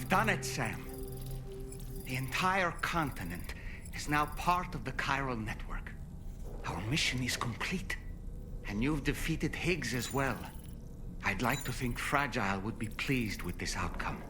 We've done it, Sam. The entire continent is now part of the chiral network. Our mission is complete. And you've defeated Higgs as well. I'd like to think Fragile would be pleased with this outcome.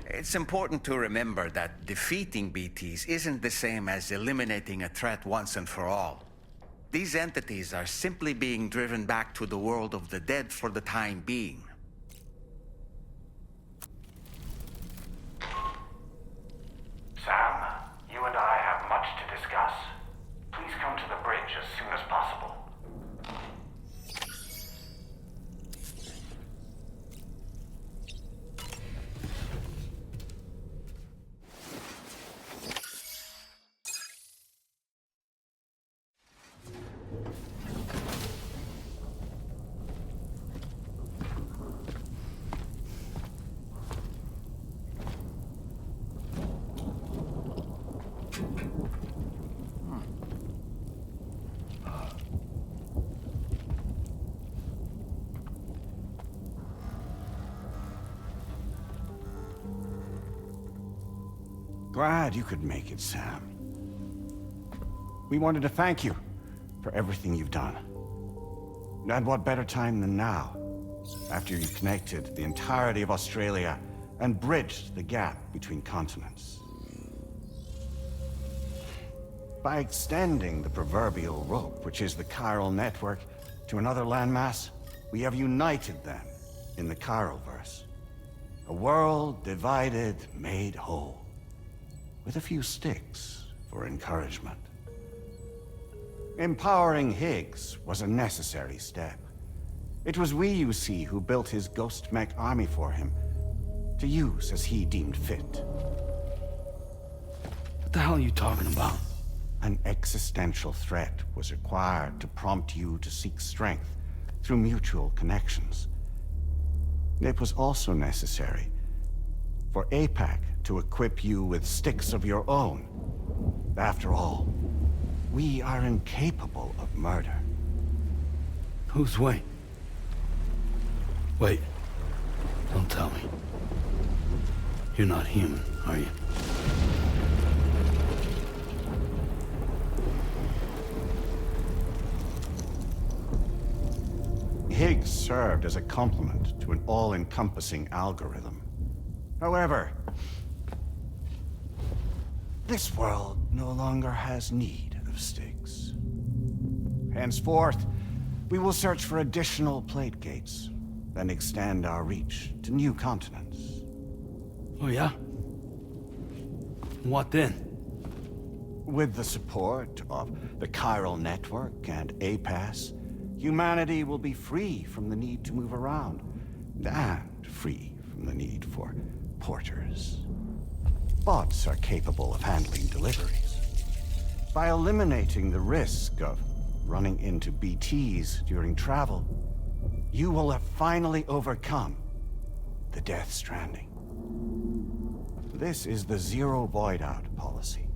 It's important to remember that defeating BTs isn't the same as eliminating a threat once and for all. These entities are simply being driven back to the world of the dead for the time being. Sam, you and I have much to discuss. Please come to the bridge as soon as possible. Glad you could make it, Sam. We wanted to thank you for everything you've done. And what better time than now, after you connected the entirety of Australia and bridged the gap between continents. By extending the proverbial rope, which is the chiral network, to another landmass, we have united them in the Chiralverse. A world divided, made whole. With a few sticks for encouragement. Empowering Higgs was a necessary step. It was we, you see, who built his ghost mech army for him, to use as he deemed fit. What the hell are you talking about? An existential threat was required to prompt you to seek strength through mutual connections. It was also necessary for APAC to equip you with sticks of your own. After all, we are incapable of murder. Who's we? Wait. Don't tell me. You're not human, are you? Higgs served as a complement to an all-encompassing algorithm. However, this world no longer has need of sticks. Henceforth, we will search for additional plate gates, then extend our reach to new continents. Oh yeah? What then? With the support of the chiral network and APAS, humanity will be free from the need to move around, and free from the need for porters. Bots are capable of handling deliveries. By eliminating the risk of running into BTs during travel, you will have finally overcome the Death Stranding. This is the Zero Void Out policy.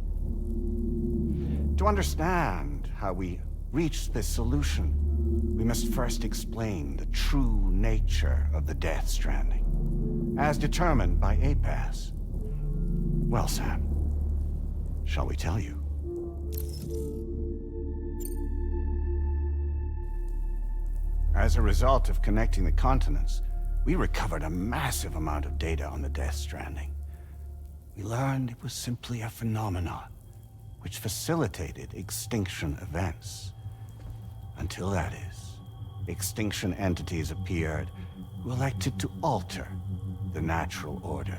To understand how we reached this solution, we must first explain the true nature of the Death Stranding, as determined by APAS. Well, Sam, shall we tell you? As a result of connecting the continents, we recovered a massive amount of data on the Death Stranding. We learned it was simply a phenomenon which facilitated extinction events. Until that is, extinction entities appeared who elected to alter the natural order.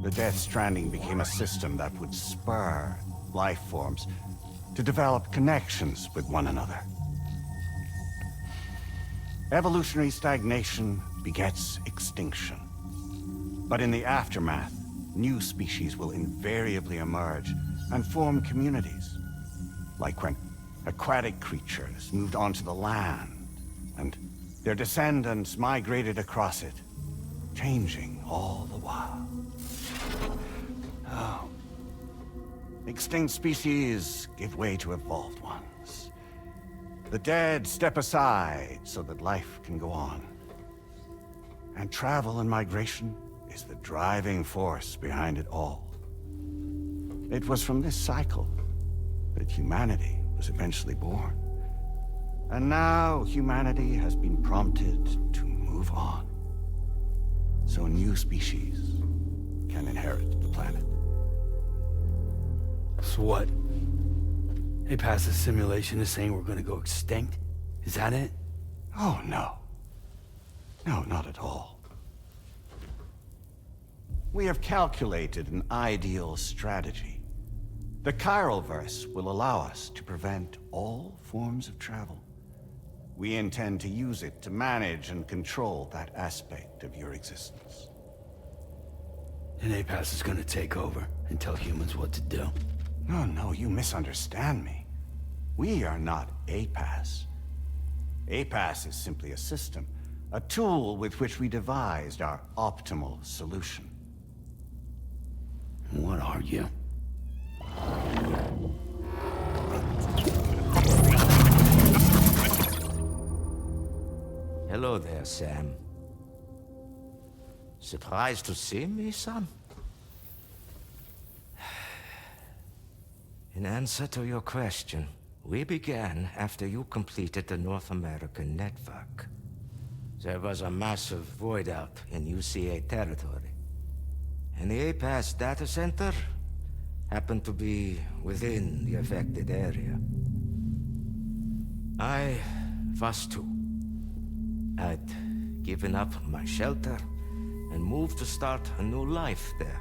The Death Stranding became a system that would spur life forms to develop connections with one another. Evolutionary stagnation begets extinction. But in the aftermath, new species will invariably emerge and form communities. Like when aquatic creatures moved onto the land, and their descendants migrated across it, changing all the while. Oh. Extinct species give way to evolved ones. The dead step aside so that life can go on. And travel and migration is the driving force behind it all. It was from this cycle that humanity was eventually born. And now humanity has been prompted to move on. So new species can inherit the planet. So what? APAS' simulation is saying we're gonna go extinct? Is that it? Oh, no. No, not at all. We have calculated an ideal strategy. The Chiralverse will allow us to prevent all forms of travel. We intend to use it to manage and control that aspect of your existence. And APAS is gonna take over and tell humans what to do. No, you misunderstand me. We are not APAS. APAS is simply a system, a tool with which we devised our optimal solution. What are you? Hello there, Sam. Surprised to see me, son? In answer to your question, we began after you completed the North American network. There was a massive void out in UCA territory, and the APAS data center happened to be within the affected area. I was too. I'd given up my shelter and moved to start a new life there.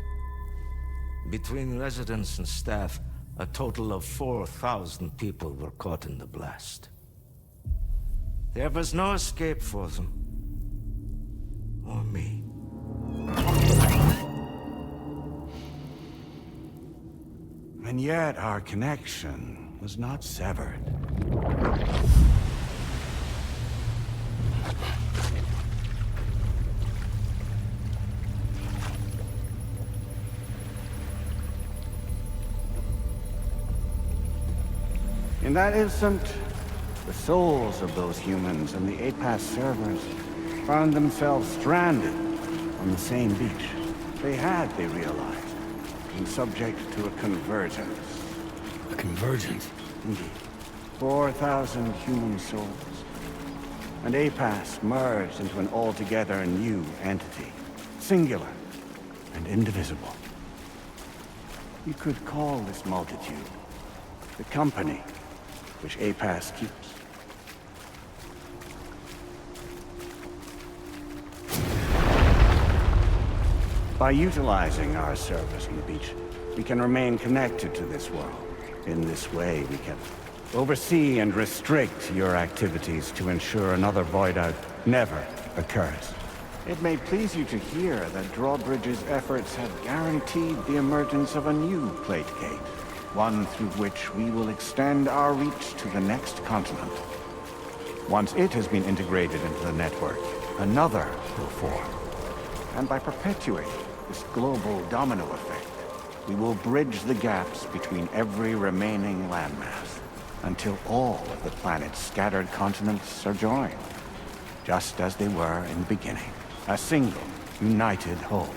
Between residents and staff, a total of 4,000 people were caught in the blast. There was no escape for them. Or me. And yet our connection was not severed. In that instant, the souls of those humans and the APAS servers found themselves stranded on the same beach. They realized, been subject to a convergence. A convergence? Indeed. 4,000 human souls. And APAS merged into an altogether new entity. Singular and indivisible. You could call this multitude the company which APAS keeps. By utilizing our service on the beach, we can remain connected to this world. In this way, we can oversee and restrict your activities to ensure another void out never occurs. It may please you to hear that Drawbridge's efforts have guaranteed the emergence of a new plate gate. One through which we will extend our reach to the next continent. Once it has been integrated into the network, another will form. And by perpetuating this global domino effect, we will bridge the gaps between every remaining landmass. until all of the planet's scattered continents are joined, just as they were in the beginning. A single, united whole,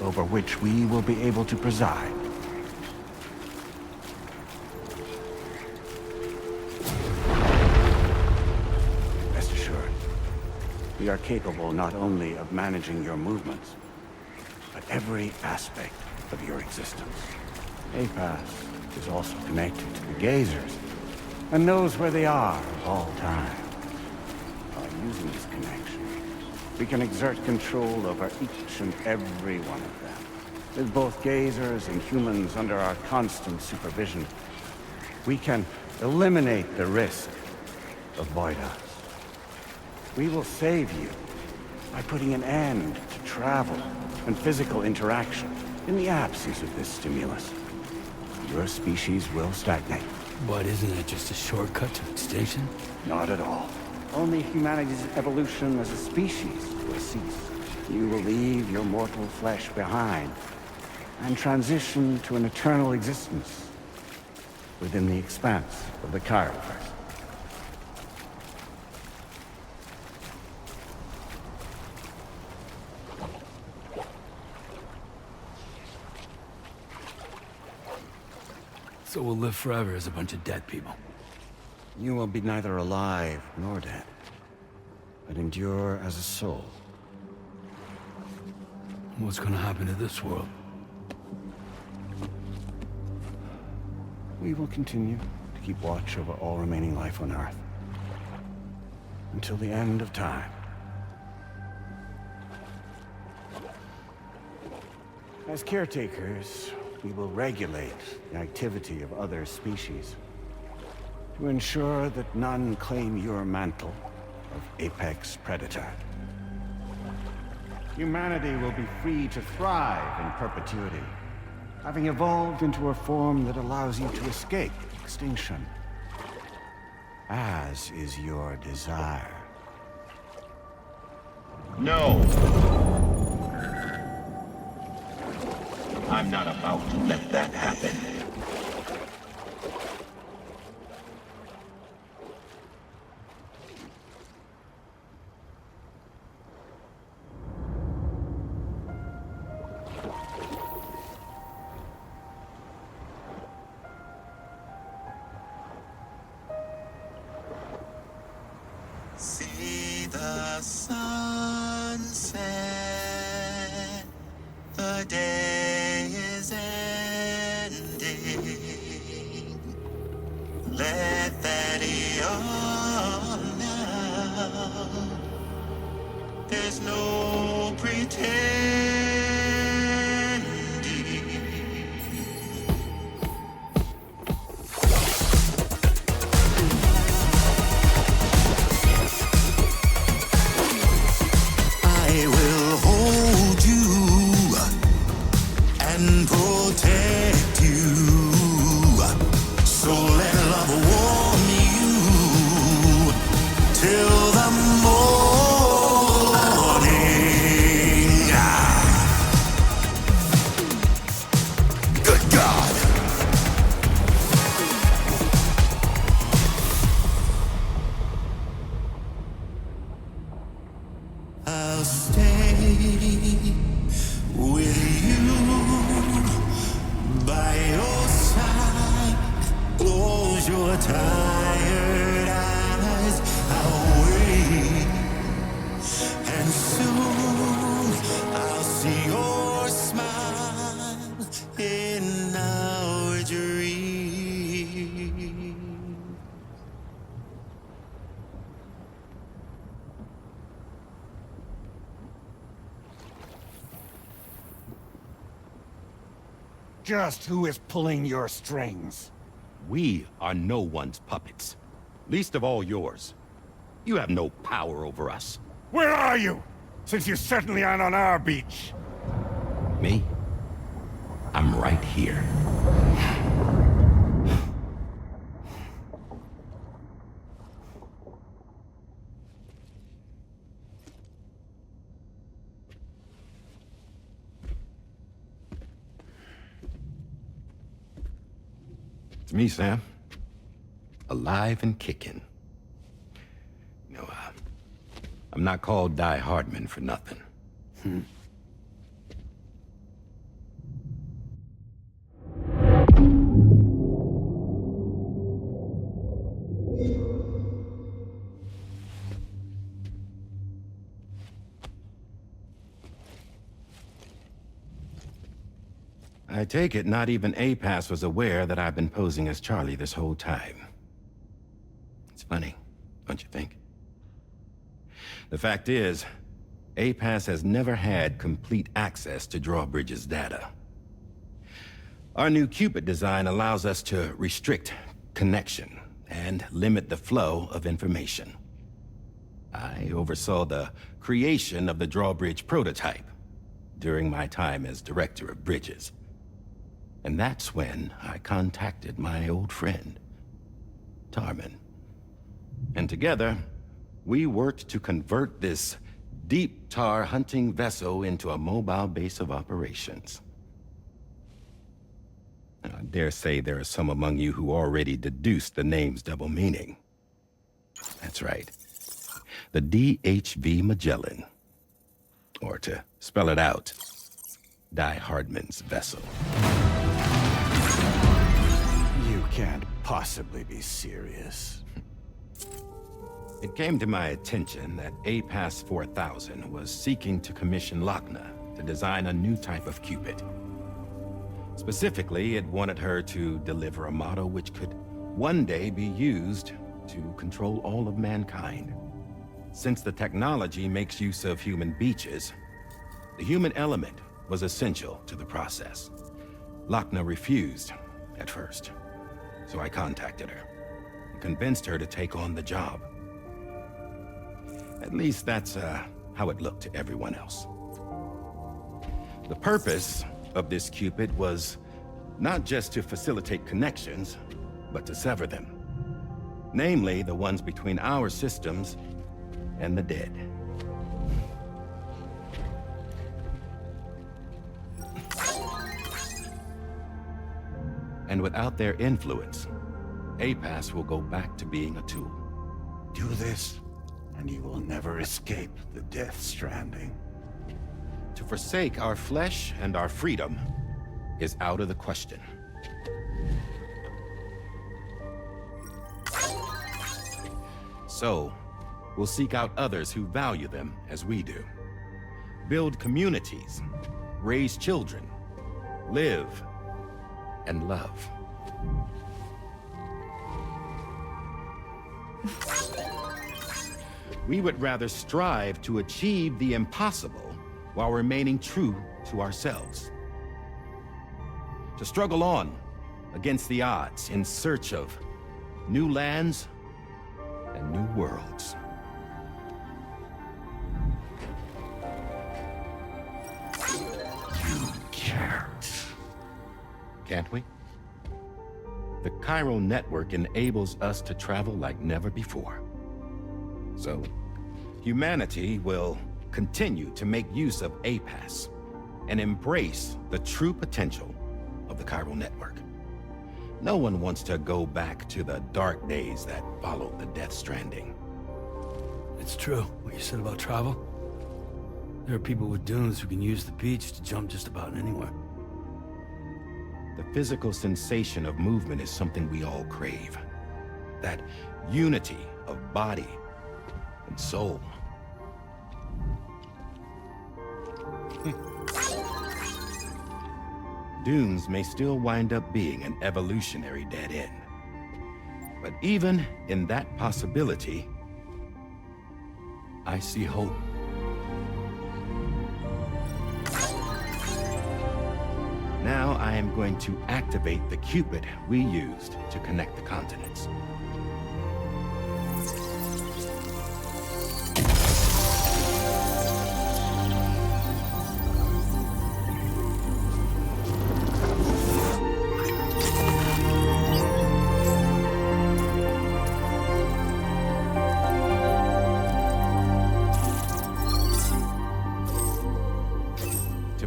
over which we will be able to preside. Rest assured, we are capable not only of managing your movements, but every aspect of your existence. APAS is also connected to the gazers, and knows where they are at all times. By using this connection, we can exert control over each and every one of them. With both gazers and humans under our constant supervision, we can eliminate the risk of void us. We will save you by putting an end to travel and physical interaction in the absence of this stimulus. Your species will stagnate. But isn't that just a shortcut to extinction? Not at all. Only humanity's evolution as a species will cease. You will leave your mortal flesh behind and transition to an eternal existence within the expanse of the Chiroverse. So we'll live forever as a bunch of dead people. You will be neither alive nor dead, but endure as a soul. What's gonna happen to this world? We will continue to keep watch over all remaining life on Earth until the end of time. As caretakers, we will regulate the activity of other species to ensure that none claim your mantle of apex predator. Humanity will be free to thrive in perpetuity, having evolved into a form that allows you to escape extinction, as is your desire. No! I'm not about to let that happen. See the sunset, the day is ending. Let that yawn now. There's no pretending. I will hold you and protect you. So let love warm you till the morning. Good God. I'll stay with you by your side. Close your tired eyes. I'll wait, and soon I'll see your smile in our dream. Just who is pulling your strings? We are no one's puppets. Least of all yours. You have no power over us. Where are you? Since you certainly aren't on our beach. Me? I'm right here. It's me, Sam. alive and kicking. I'm not called Die Hardman for nothing. I take it not even APAS was aware that I've been posing as Charlie this whole time. It's funny, don't you think? The fact is, APAS has never had complete access to Drawbridge's data. Our new Cupid design allows us to restrict connection and limit the flow of information. I oversaw the creation of the Drawbridge prototype during my time as Director of Bridges. And that's when I contacted my old friend, Tarman. And together, we worked to convert this deep tar hunting vessel into a mobile base of operations. I dare say there are some among you who already deduced the name's double meaning. That's right. The DHV Magellan. Or to spell it out, Die Hardman's vessel. You can't possibly be serious. It came to my attention that APAS 4000 was seeking to commission Lochna to design a new type of Cupid. Specifically, it wanted her to deliver a model which could one day be used to control all of mankind. Since the technology makes use of human beaches, the human element was essential to the process. Lochna refused at first, so I contacted her and convinced her to take on the job. At least that's how it looked to everyone else. The purpose of this Cupid was not just to facilitate connections, but to sever them. Namely, the ones between our systems and the dead. And without their influence, APAS will go back to being a tool. Do this, and you will never escape the Death Stranding. To forsake our flesh and our freedom is out of the question. So, we'll seek out others who value them as we do. Build communities, raise children, live, and love. We would rather strive to achieve the impossible while remaining true to ourselves. To struggle on against the odds in search of new lands and new worlds. You can't. Can't we? The chiral network enables us to travel like never before. So, humanity will continue to make use of APAS and embrace the true potential of the chiral network. No one wants to go back to the dark days that followed the Death Stranding. It's true, what you said about travel. There are people with dunes who can use the beach to jump just about anywhere. The physical sensation of movement is something we all crave. That unity of body and soul. Dunes may still wind up being an evolutionary dead end. But even in that possibility, I see hope. Now I am going to activate the Cupid we used to connect the continents.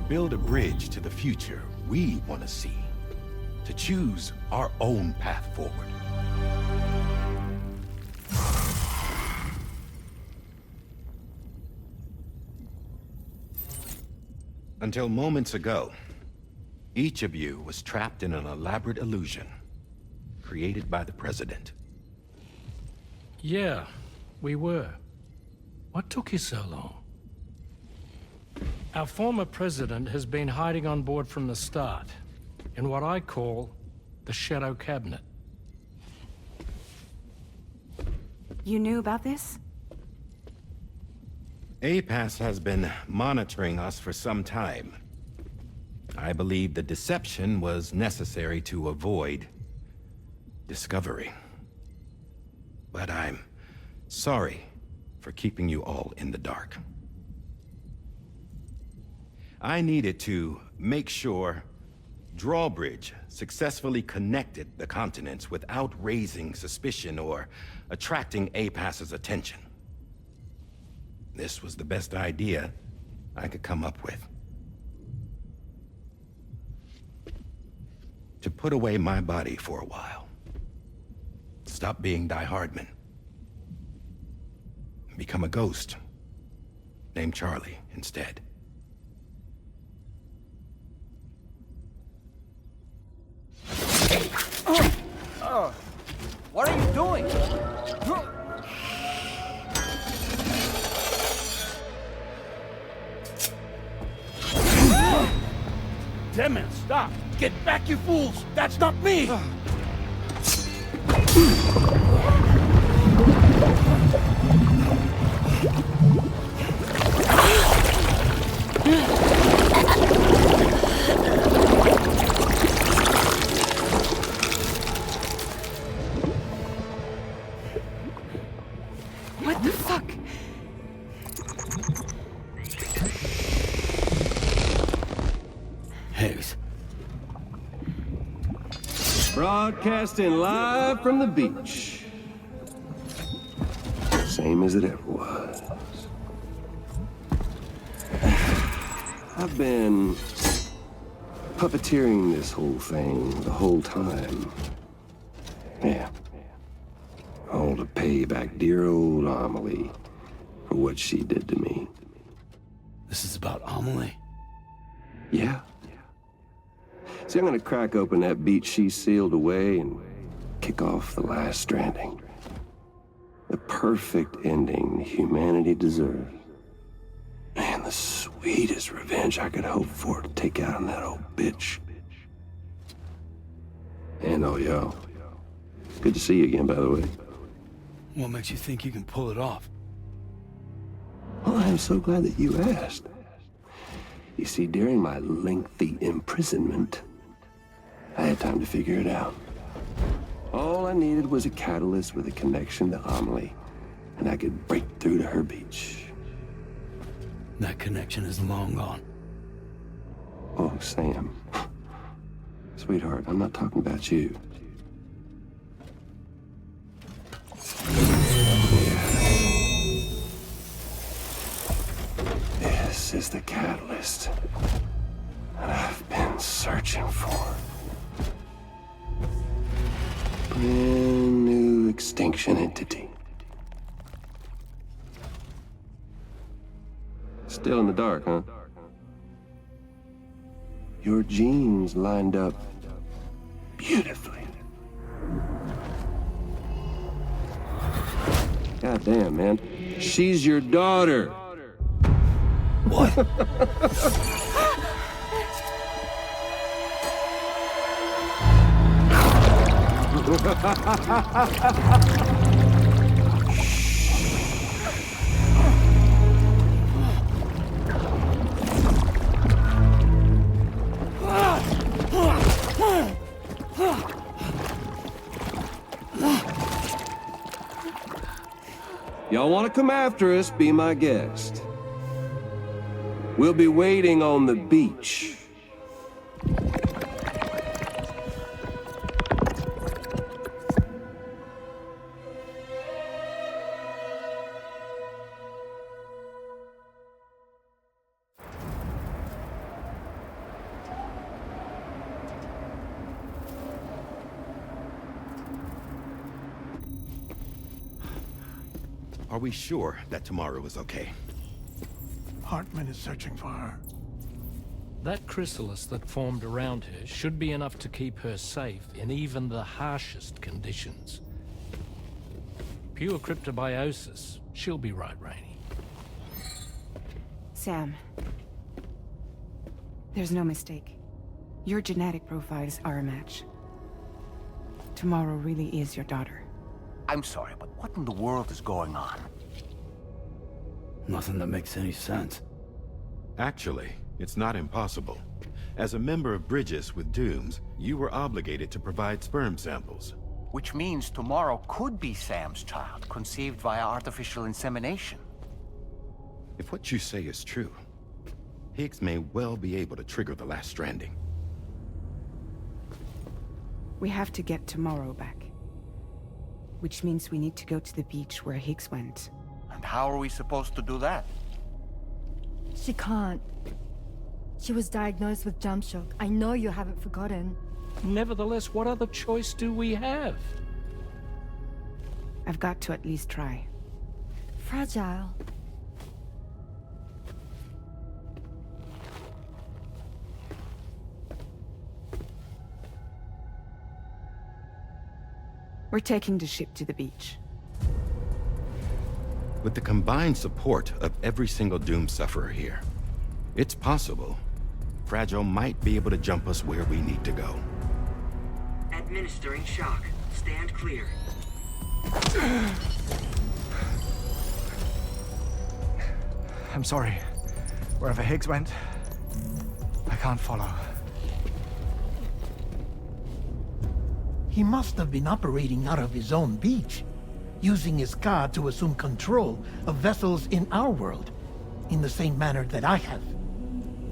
Build a bridge to the future we want to see, to choose our own path forward. Until moments ago, each of you was trapped in an elaborate illusion created by the President. Yeah, we were. What took you so long? Our former president has been hiding on board from the start, in what I call the Shadow Cabinet. You knew about this? APAS has been monitoring us for some time. I believe the deception was necessary to avoid discovery. But I'm sorry for keeping you all in the dark. I needed to make sure Drawbridge successfully connected the continents without raising suspicion or attracting APAS's attention. This was the best idea I could come up with. To put away my body for a while. Stop being Die Hardman. Become a ghost. Named Charlie instead. What are you doing? Damn it, stop! Get back, you fools! That's not me! What the fuck? Higgs. Broadcasting live from the beach. Same as it ever was. I've been puppeteering this whole thing the whole time. Yeah. All to pay back dear old Amelie for what she did to me. This is about Amelie? Yeah. See, I'm gonna crack open that beach she sealed away and kick off the last Stranding. The perfect ending humanity deserves. And the sweetest revenge I could hope for to take out on that old bitch. And oh, yo. Good to see you again, by the way. What makes you think you can pull it off? Well, I'm so glad that you asked. You see, during my lengthy imprisonment, I had time to figure it out. All I needed was a catalyst with a connection to Amelie, and I could break through to her beach. That connection is long gone. Oh, Sam. Sweetheart, I'm not talking about you. This is the catalyst that I've been searching for. Brand new extinction entity. Still in the dark, huh? Your genes lined up beautifully. God damn, man. She's your daughter. What? Y'all want to come after us, be my guest. We'll be waiting on the beach. Are we sure that tomorrow is okay? Hartman is searching for her. That chrysalis that formed around her should be enough to keep her safe in even the harshest conditions. Pure cryptobiosis. She'll be right, Rainey. Sam. There's no mistake. Your genetic profiles are a match. Tomorrow really is your daughter. I'm sorry, but what in the world is going on? Nothing that makes any sense. Actually, it's not impossible. As a member of Bridges with Dooms, you were obligated to provide sperm samples. Which means tomorrow could be Sam's child, conceived via artificial insemination. If what you say is true, Higgs may well be able to trigger the last Stranding. We have to get tomorrow back. Which means we need to go to the beach where Higgs went. And how are we supposed to do that? She can't. She was diagnosed with jump shock. I know you haven't forgotten. Nevertheless, what other choice do we have? I've got to at least try. Fragile. We're taking the ship to the beach. With the combined support of every single Doom sufferer here, it's possible Fragile might be able to jump us where we need to go. Administering shock. Stand clear. I'm sorry. Wherever Higgs went, I can't follow. He must have been operating out of his own beach, using his car to assume control of vessels in our world, in the same manner that I have.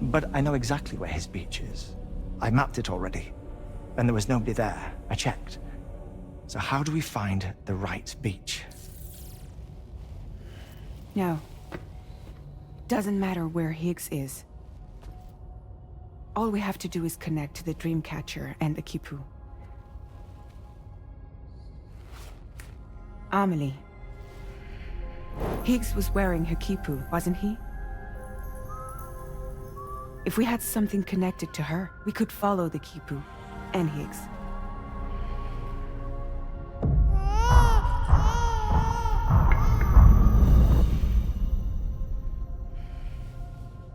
But I know exactly where his beach is. I mapped it already, and there was nobody there. I checked. So how do we find the right beach? No. Doesn't matter where Higgs is. All we have to do is connect to the Dreamcatcher and the Kipu. Amelie. Higgs was wearing her Kipu, wasn't he? If we had something connected to her, we could follow the Kipu and Higgs.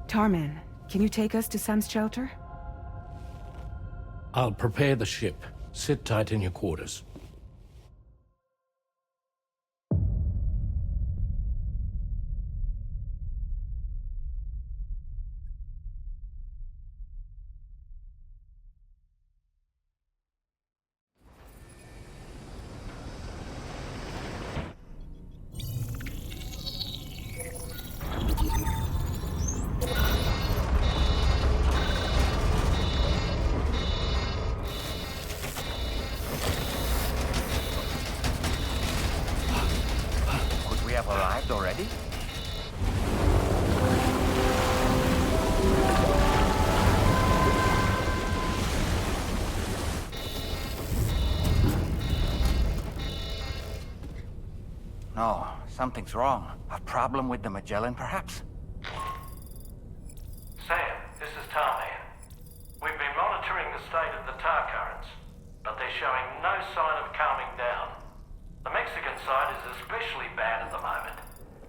Tarman, can you take us to Sam's shelter? I'll prepare the ship. Sit tight in your quarters. Have arrived already? No, something's wrong. A problem with the Magellan, perhaps? Sam, this is Tarman. We've been monitoring the state of the tar currents, but they're showing no sign of calming down. The Mexican side is especially bad at the moment,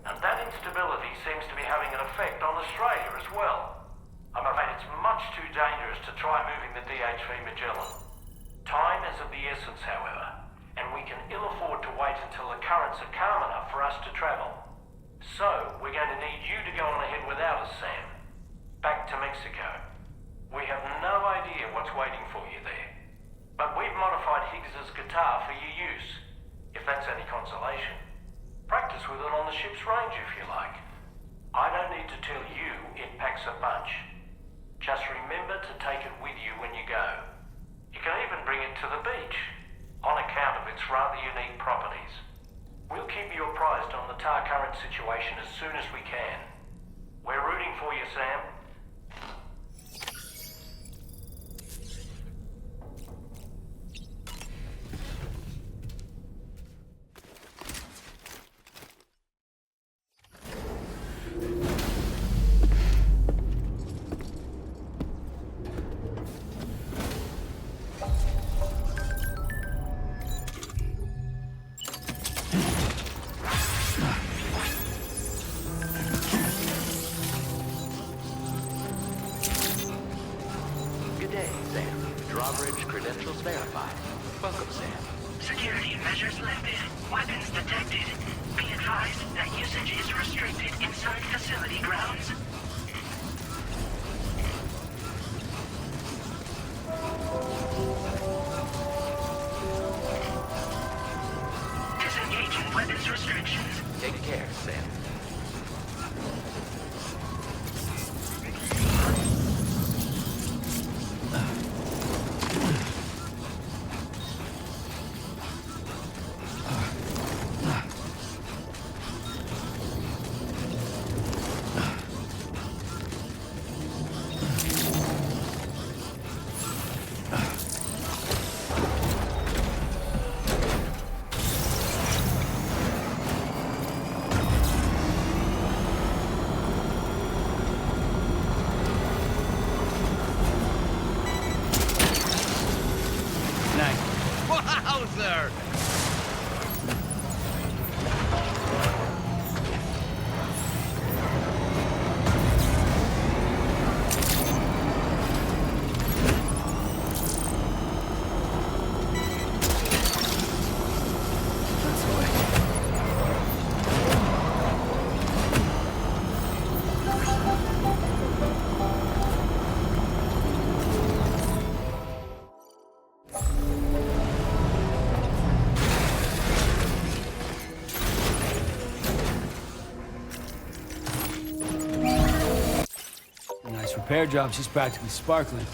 and that instability seems to be having an effect on Australia as well. I'm afraid it's much too dangerous to try moving the DHV Magellan. Time is of the essence, however, and we can ill afford to wait until the currents are calm enough for us to travel. So, we're going to need you to go on ahead without us, Sam. Back to Mexico. We have no idea what's waiting for you there, but we've modified Higgs's guitar for your use. If that's any consolation. Practice with it on the ship's range if you like. I don't need to tell you it packs a punch. Just remember to take it with you when you go. You can even bring it to the beach, on account of its rather unique properties. We'll keep you apprised on the tar current situation as soon as we can. We're rooting for you, Sam. Drawbridge credentials verified. Welcome, Sam. Security measures lifted. Weapons detected. Be advised that usage is restricted inside facility grounds. Disengaging weapons restrictions. Take care, Sam. Wowzer! Repair job, she's practically sparkling.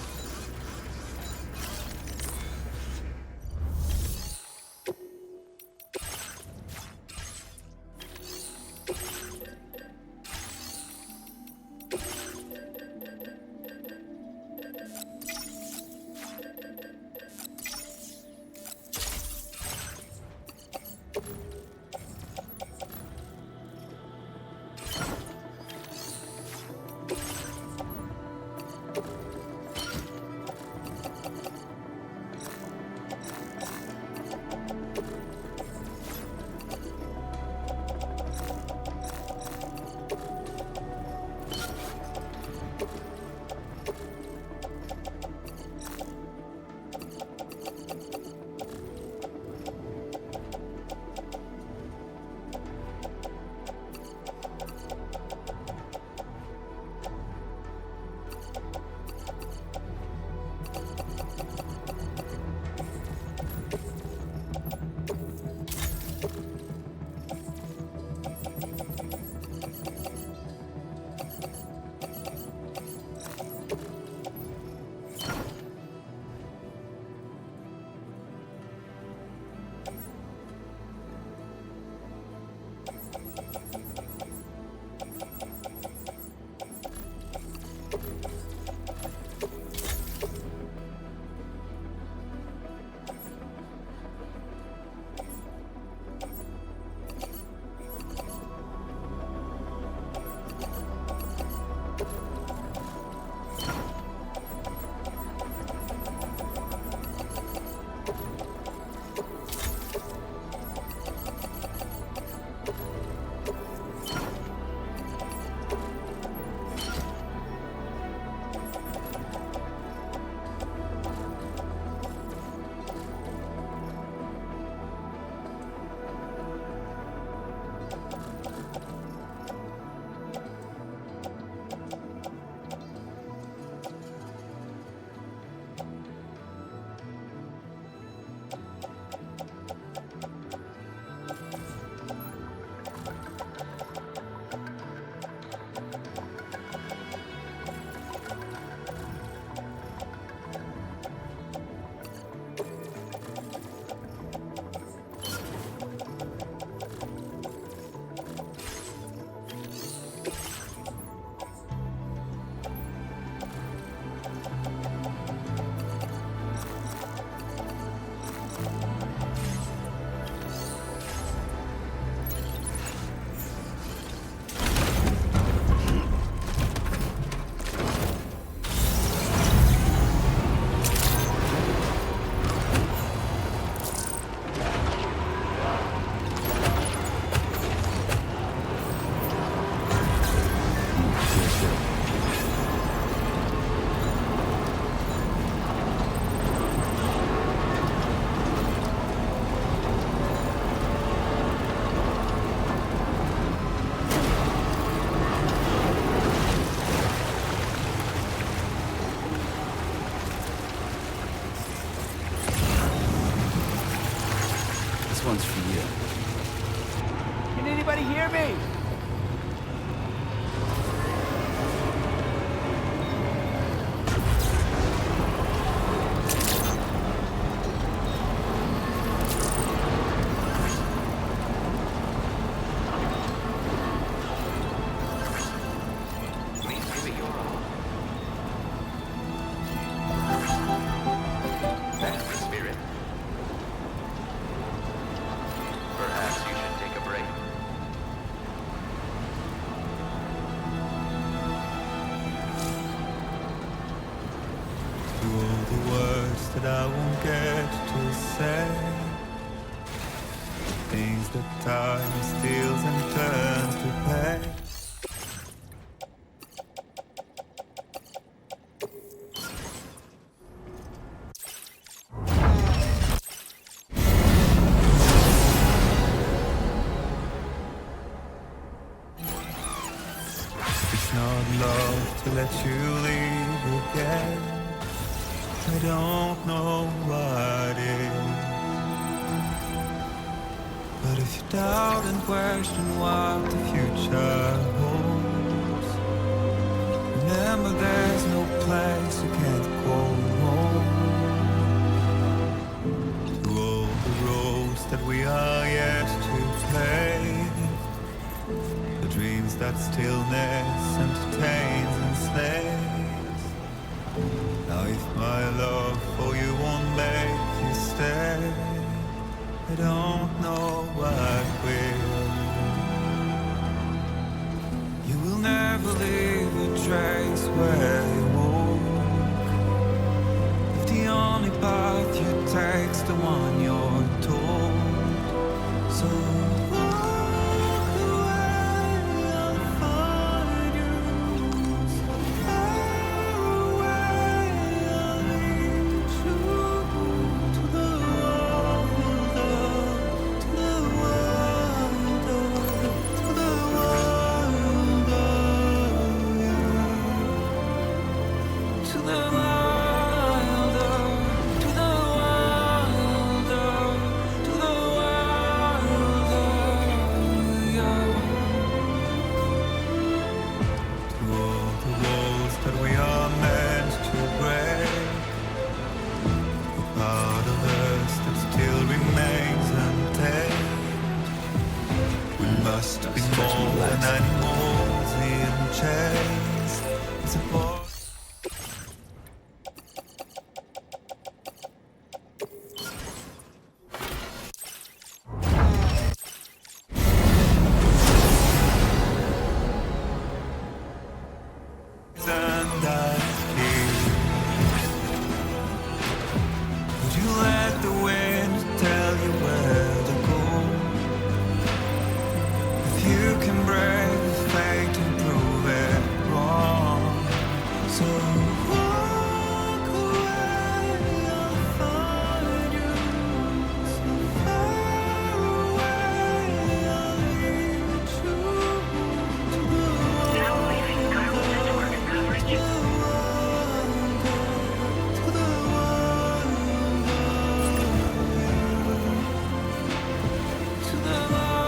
This one's for you. Can anybody hear me? That I won't get to say, things that time steals and turns to pay. It's not love to let you leave again. I don't know what is, but if you doubt and question what the future holds, remember there's no place you can't go home. To all the roads that we are yet to play, the dreams that stillness entertains and slays. Now if my love for you won't make you stay, I don't know what will. You will never leave a trace where you walk. If the only path you take's the one you're told, so walk away, I'll find you. So far away, I'll lead you to the world, to the world, to the world, yeah. To the world. Must be more than animals in chains. It's a boy. And that's key. Would you let the wind tell you where to go? You can break fate and prove it wrong. So walk away, I'll find you. So far away, I'll lead you to the world. Now leaving Chiral Network coverage. To the world. To the world.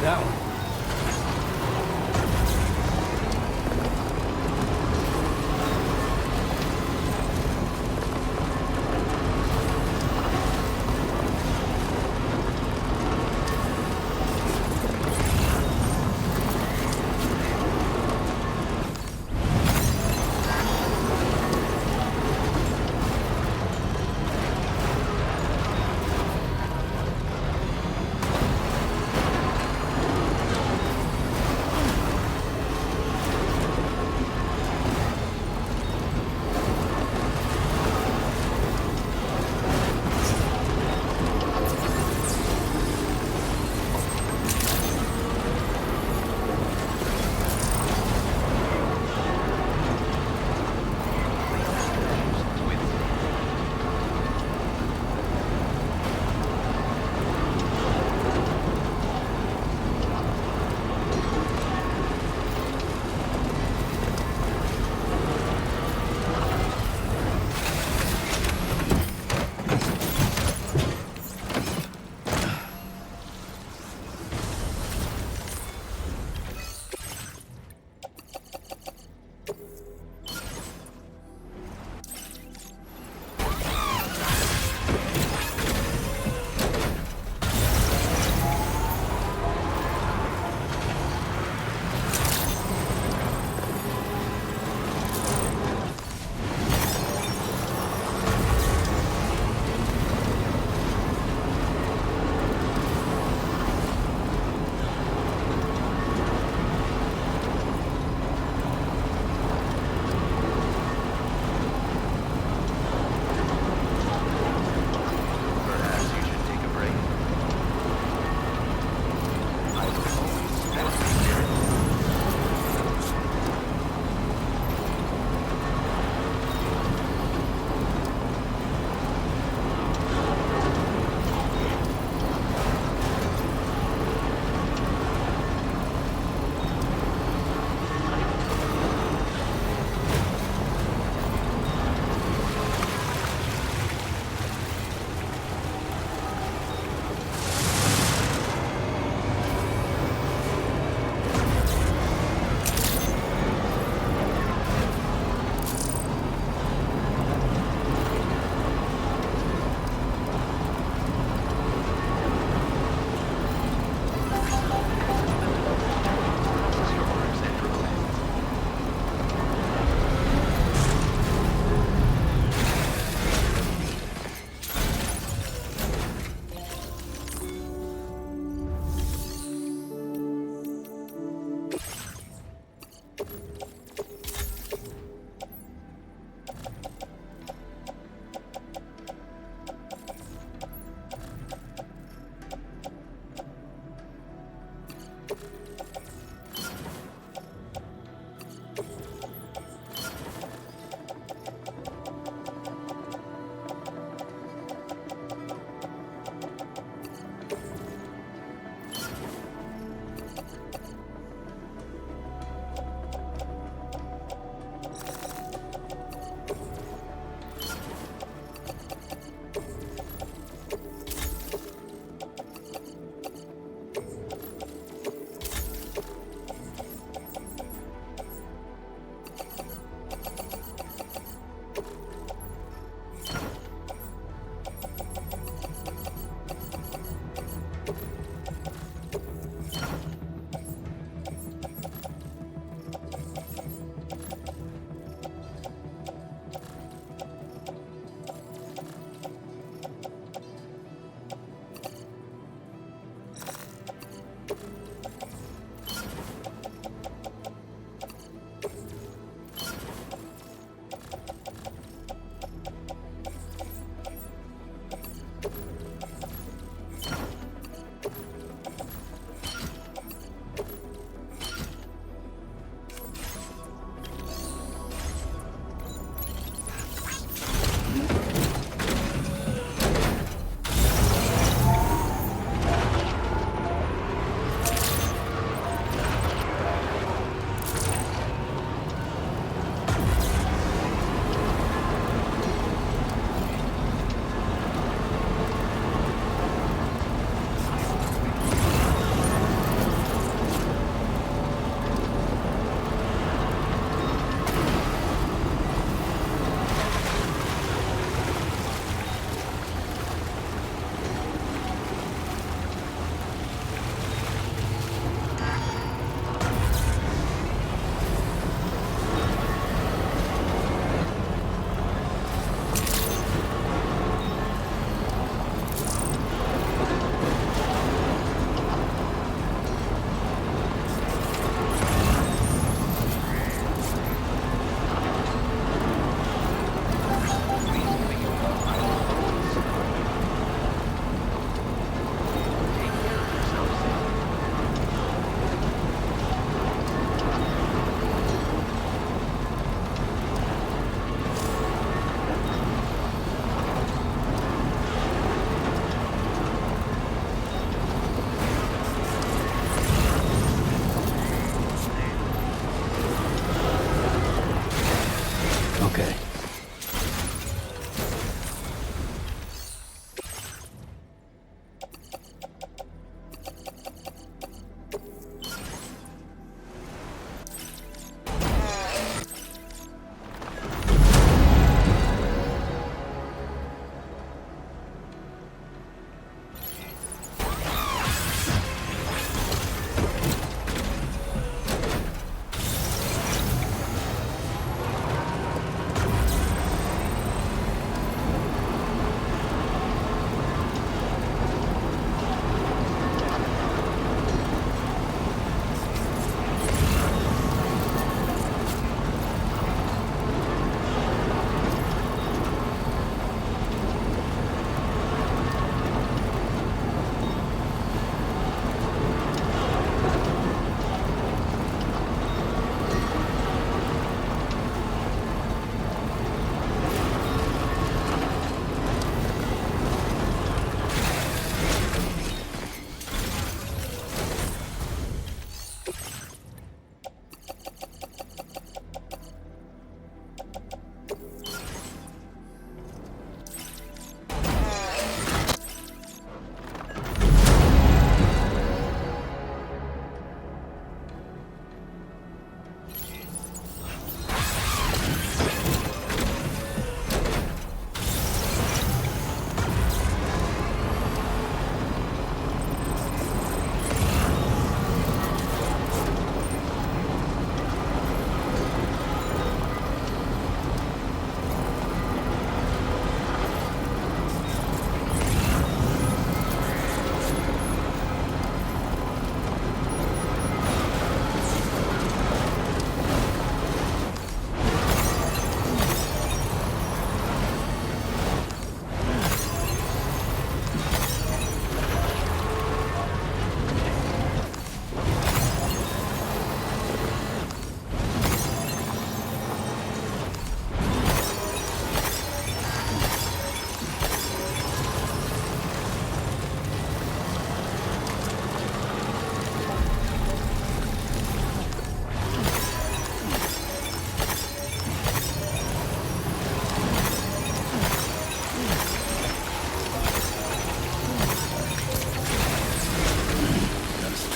that one.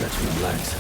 catch my legs.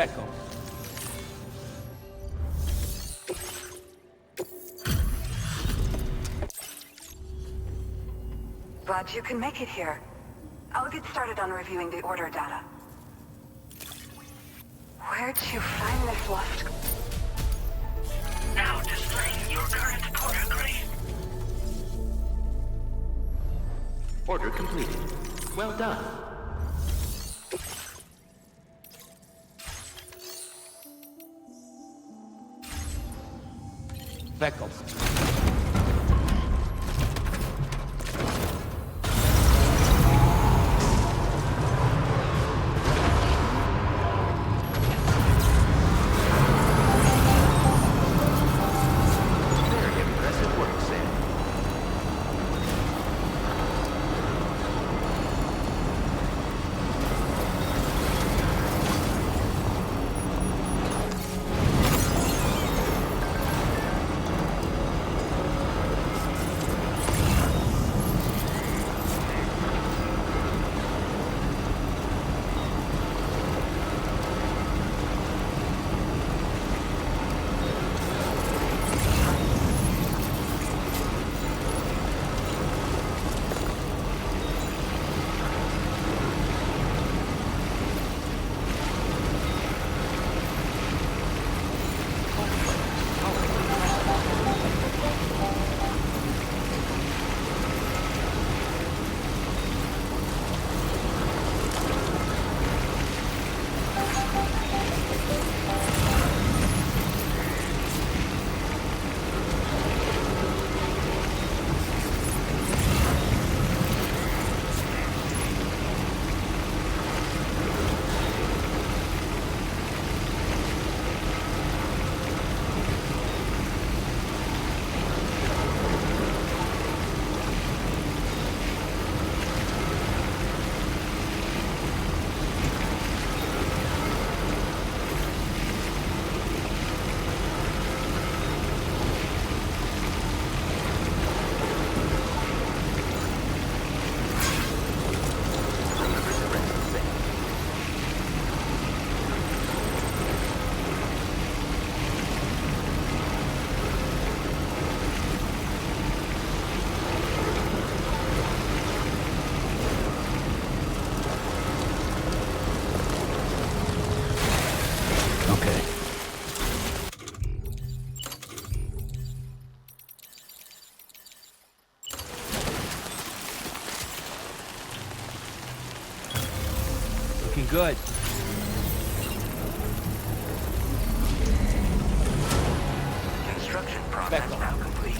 Becco. Glad you can make it here. I'll get started on reviewing the order data. Where'd you find this lost... Now displaying your current order grade. Order completed. Well done. Becco. Okay. Looking good. Construction process now complete.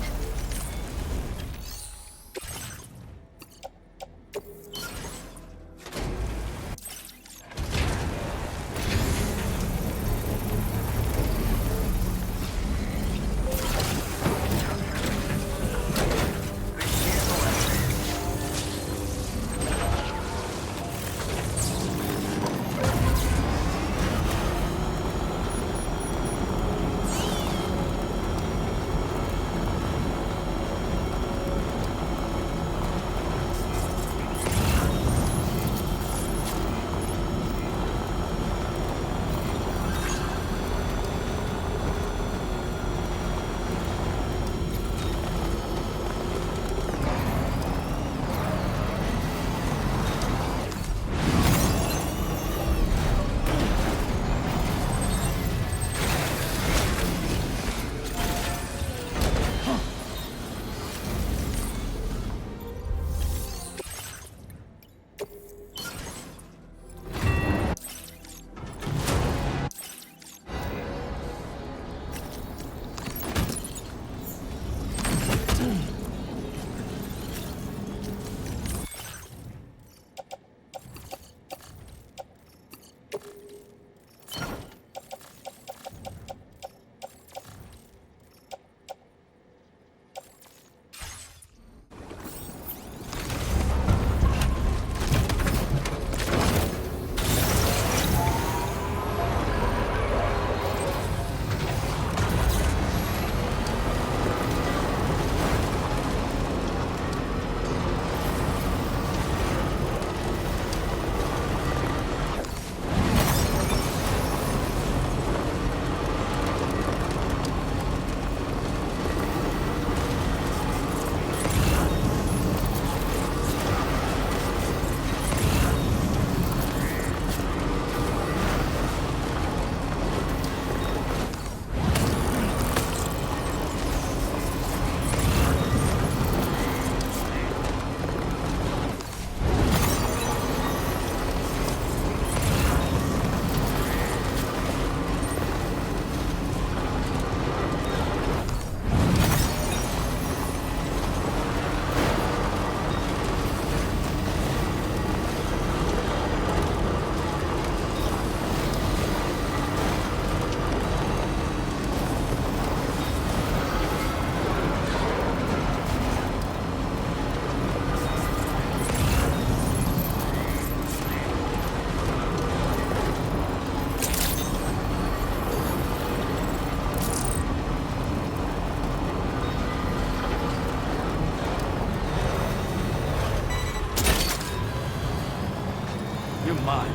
You're mine.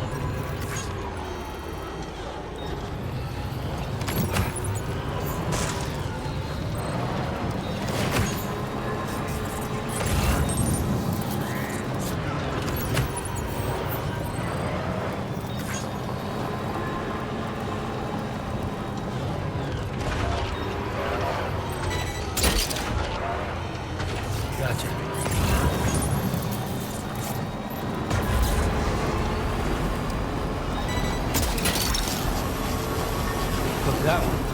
Gotcha. Look at that one.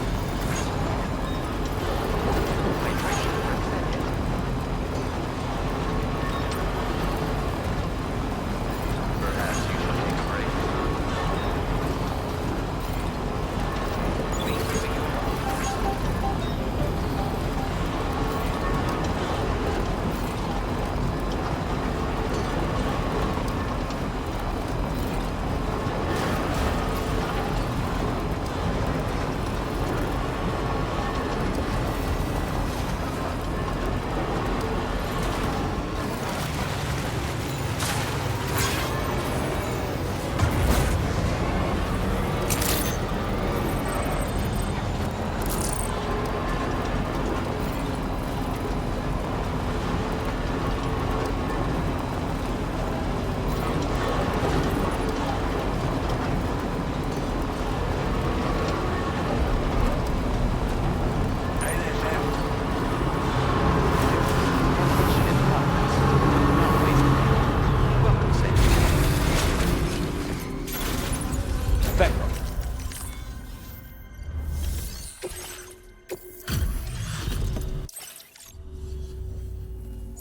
Back off.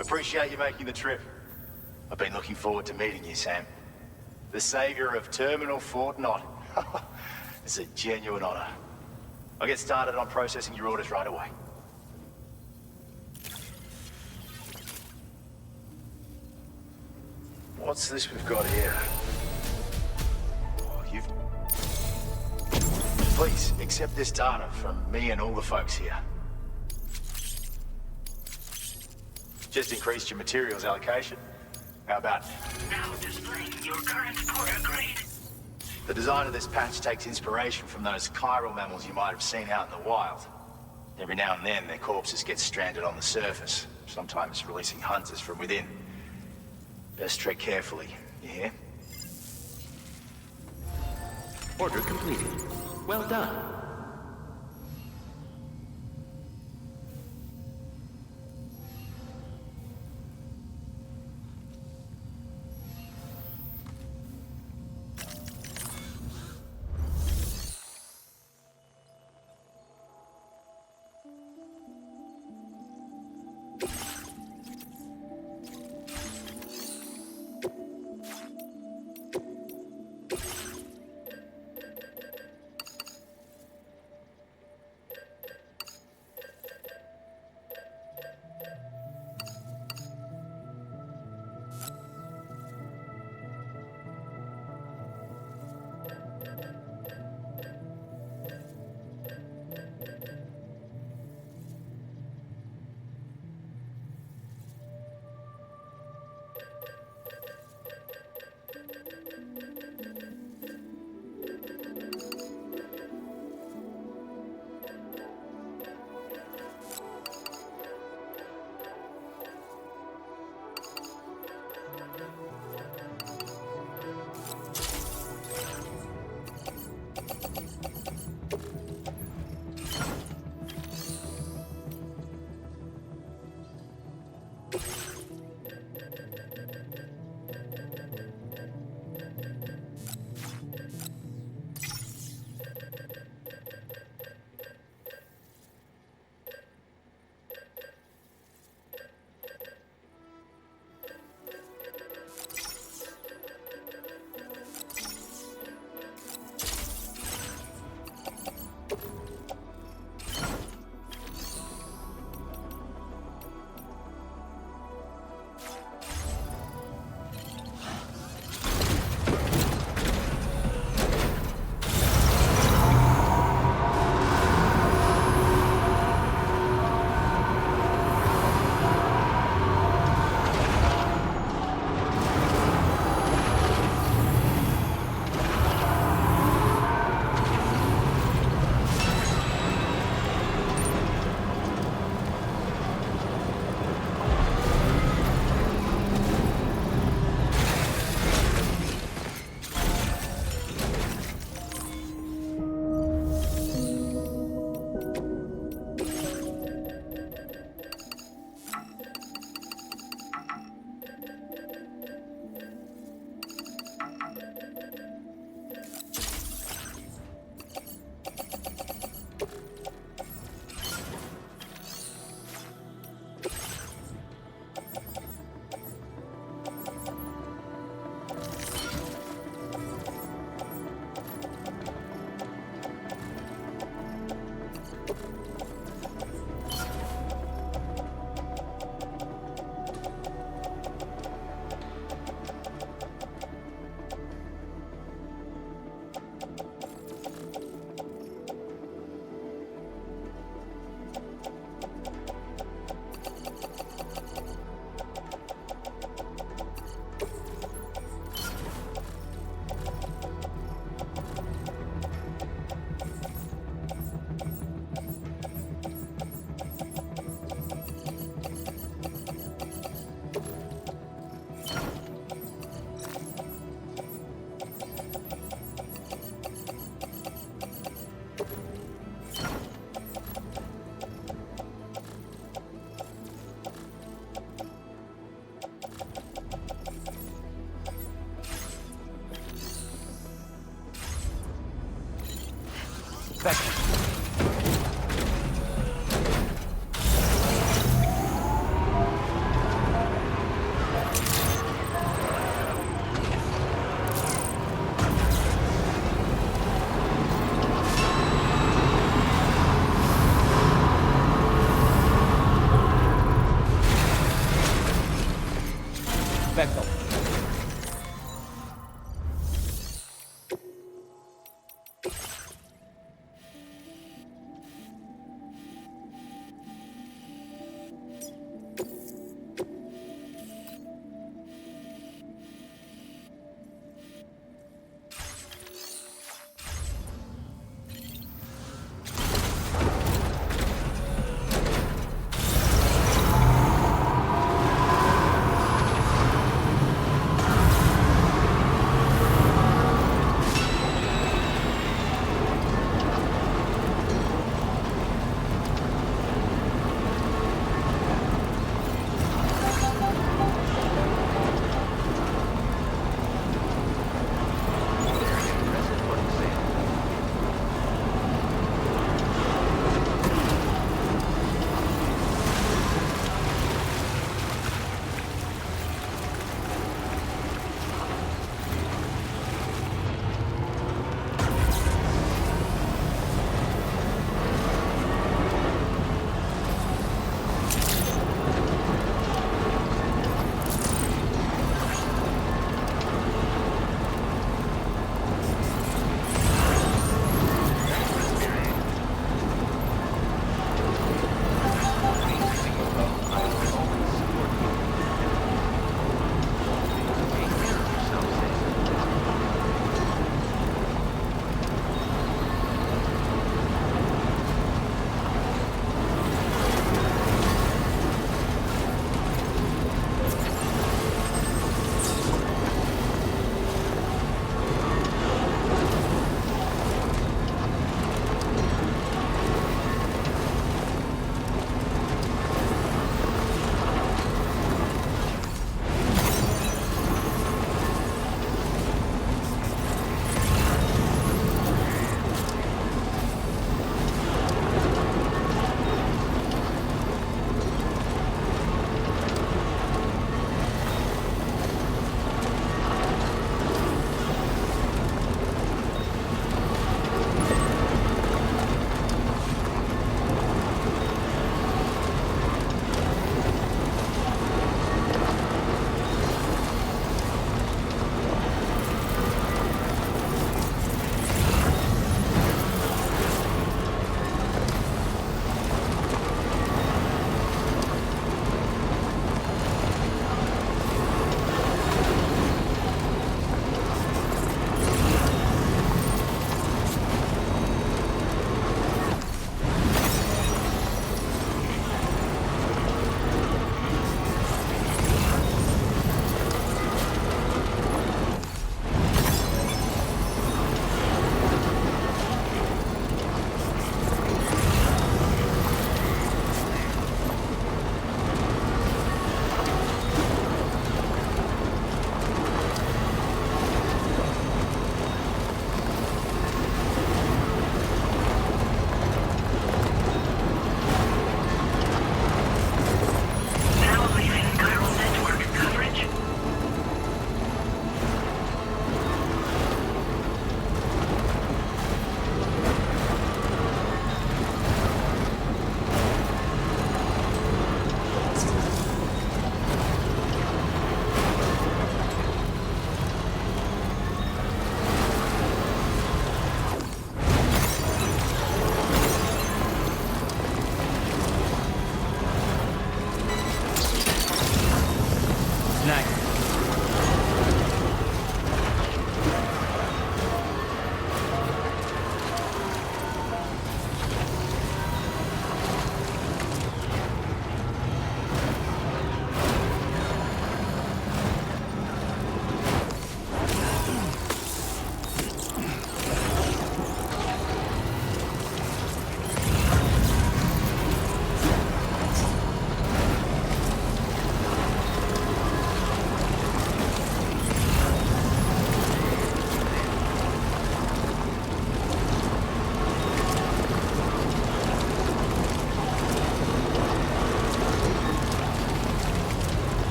Appreciate you making the trip. I've been looking forward to meeting you, Sam. The savior of Terminal Fort Knot. It's a genuine honor. I'll get started on processing your orders right away. What's this we've got here? Oh, Please, accept this data from me and all the folks here. Just increased your materials allocation. How about... Now displaying your current porter grade. The design of this patch takes inspiration from those chiral mammals you might have seen out in the wild. Every now and then, their corpses get stranded on the surface, sometimes releasing hunters from within. Best tread carefully, you hear? Order completed. Well done. Back up.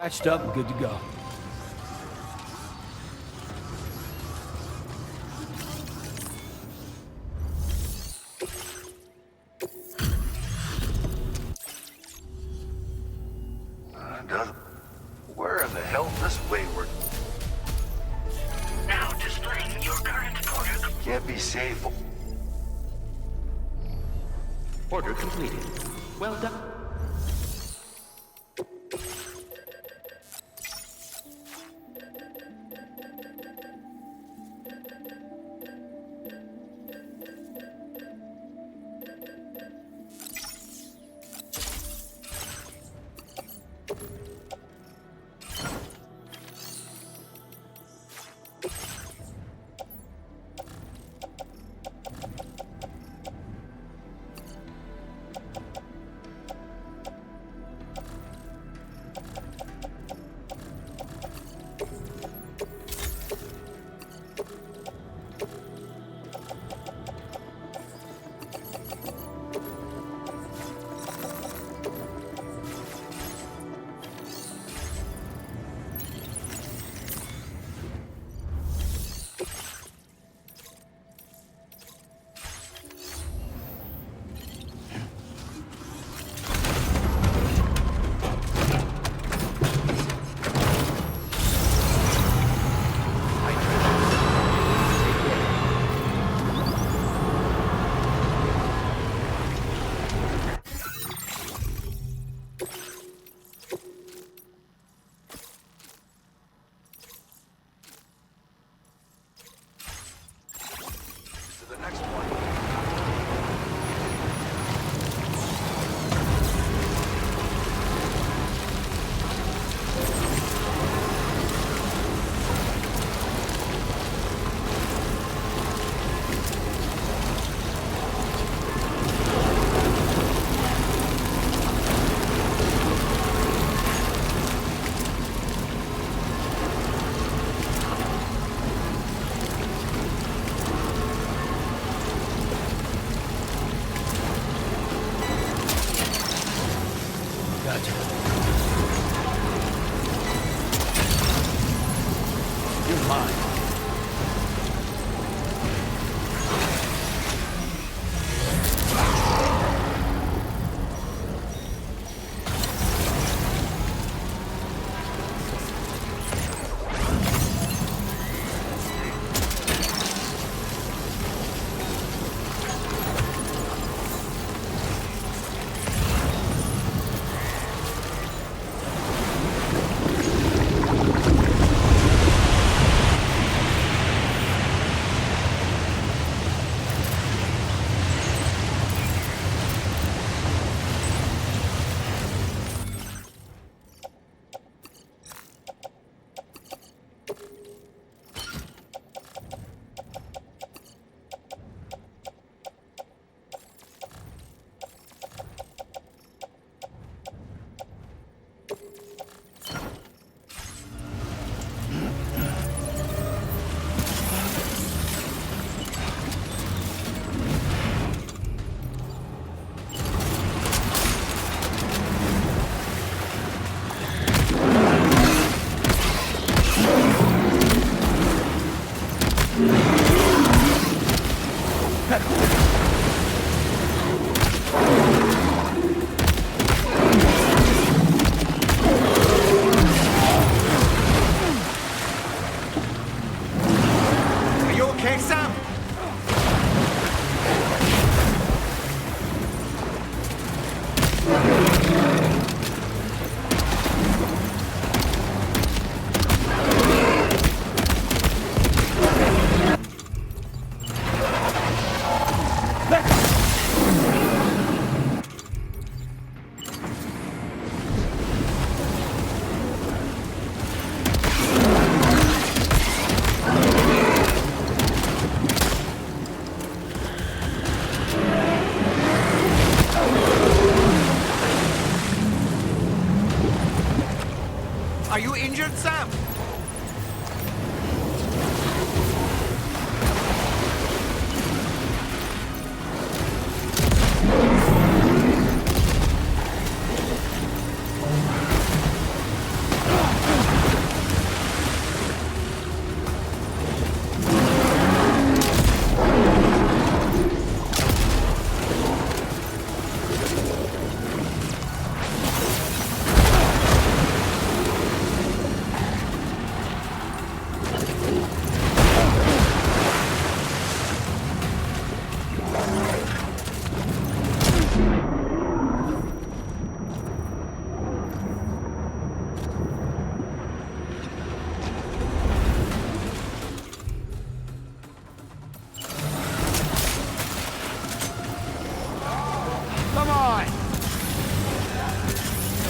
Patched up and good to go. Where in the hell is this wayward? Now displaying your current order. Can't be safe. Order completed. Well done.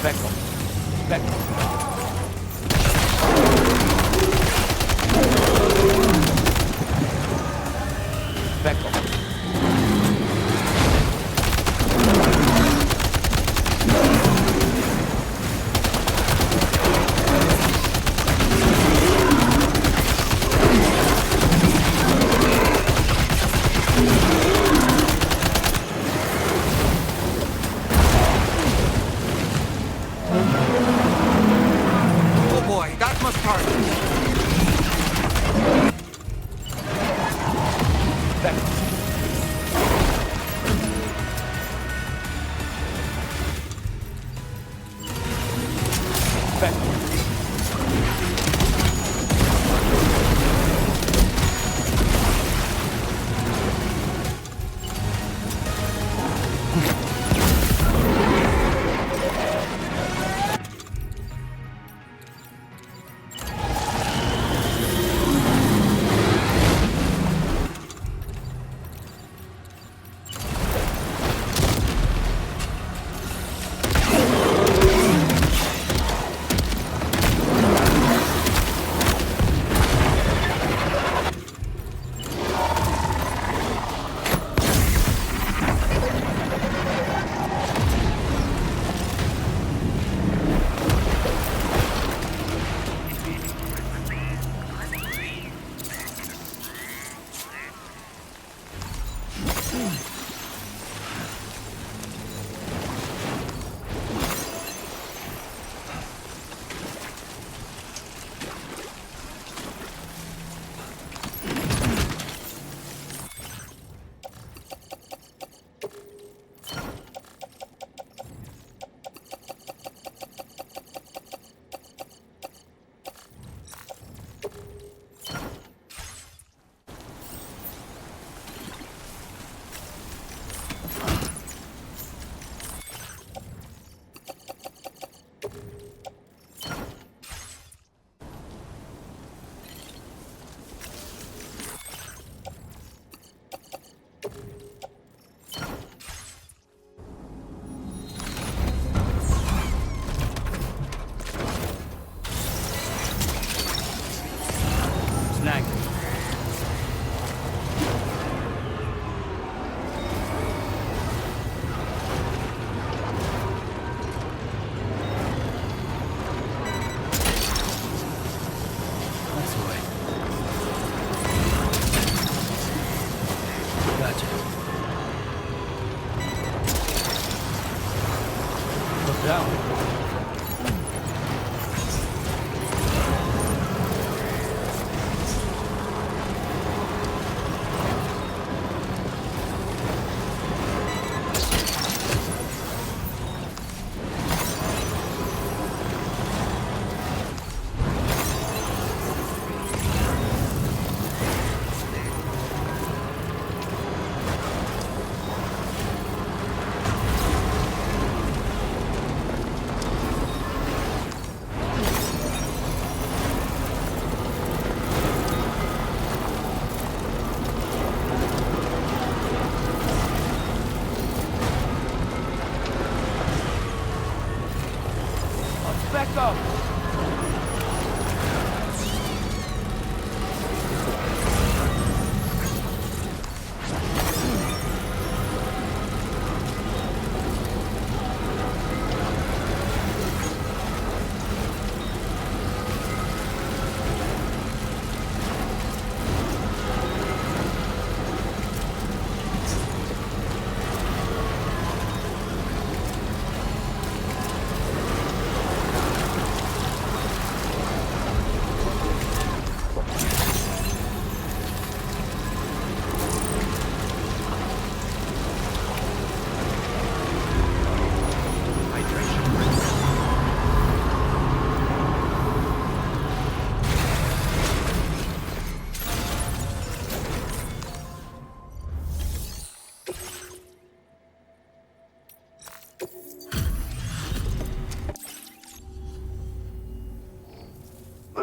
Becco. Becco. Becco.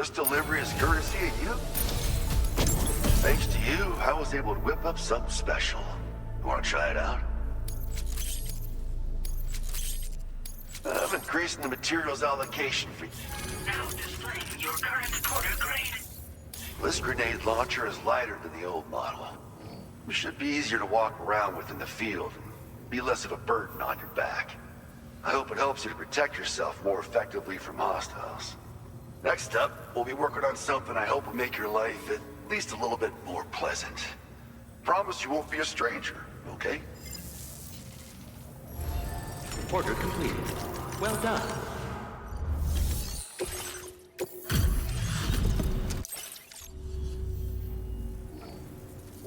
This delivery is courtesy of you. Thanks to you, I was able to whip up something special. You want to try it out? I'm increasing the materials allocation for you. Now displaying your current porter grade. This grenade launcher is lighter than the old model. It should be easier to walk around with in the field and be less of a burden on your back. I hope it helps you to protect yourself more effectively from hostiles. Next up, we'll be working on something I hope will make your life at least a little bit more pleasant. Promise you won't be a stranger, okay? Order completed. Well done.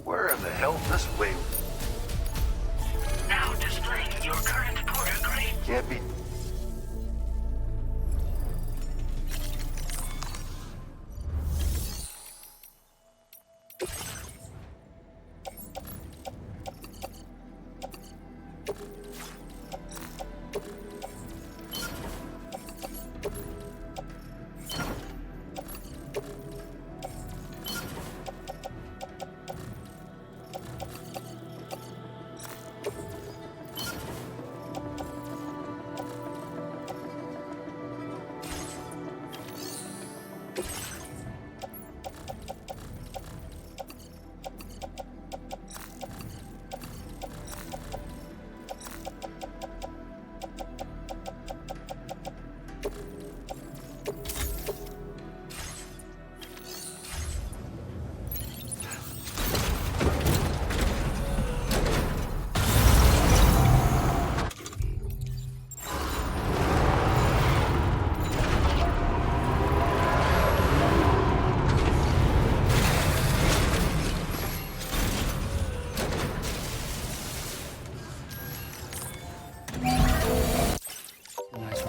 Where in the hell this way? Now displaying your current porter grade. Can't be.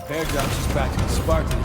Bear drop just practically sparkling.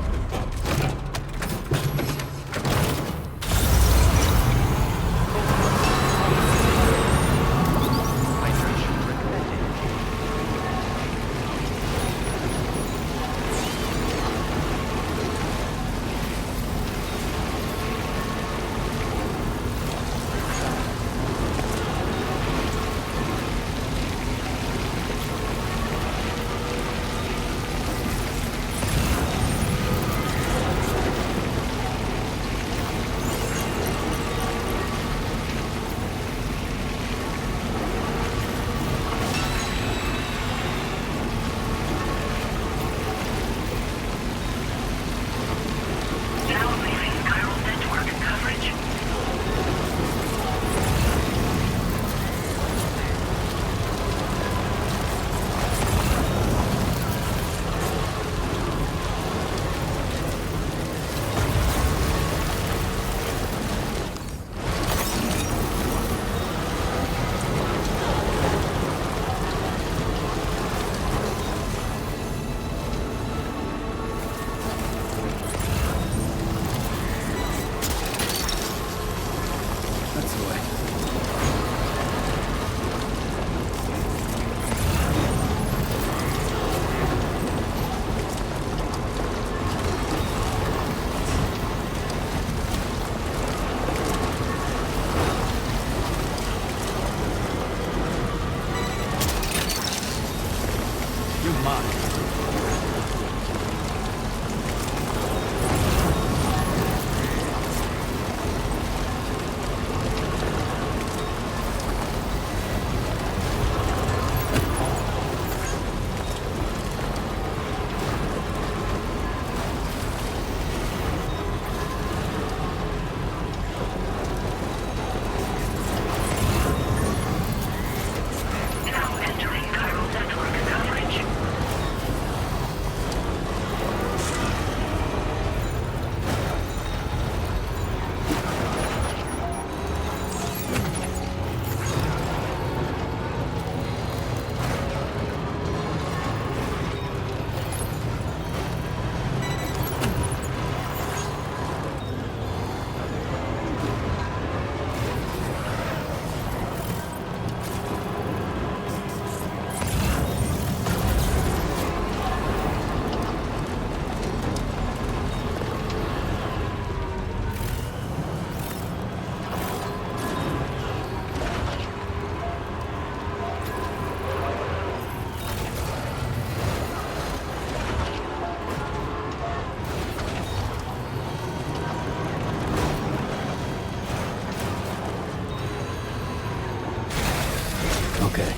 Okay.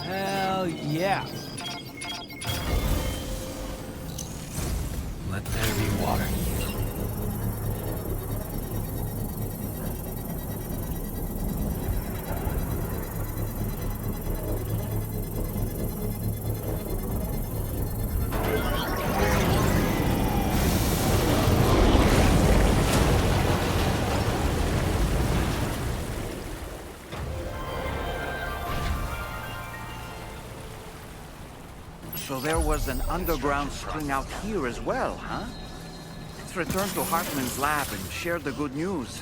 Hell yeah. Let there be water. So there was an underground spring out here as well, huh? Let's return to Hartman's lab and share the good news.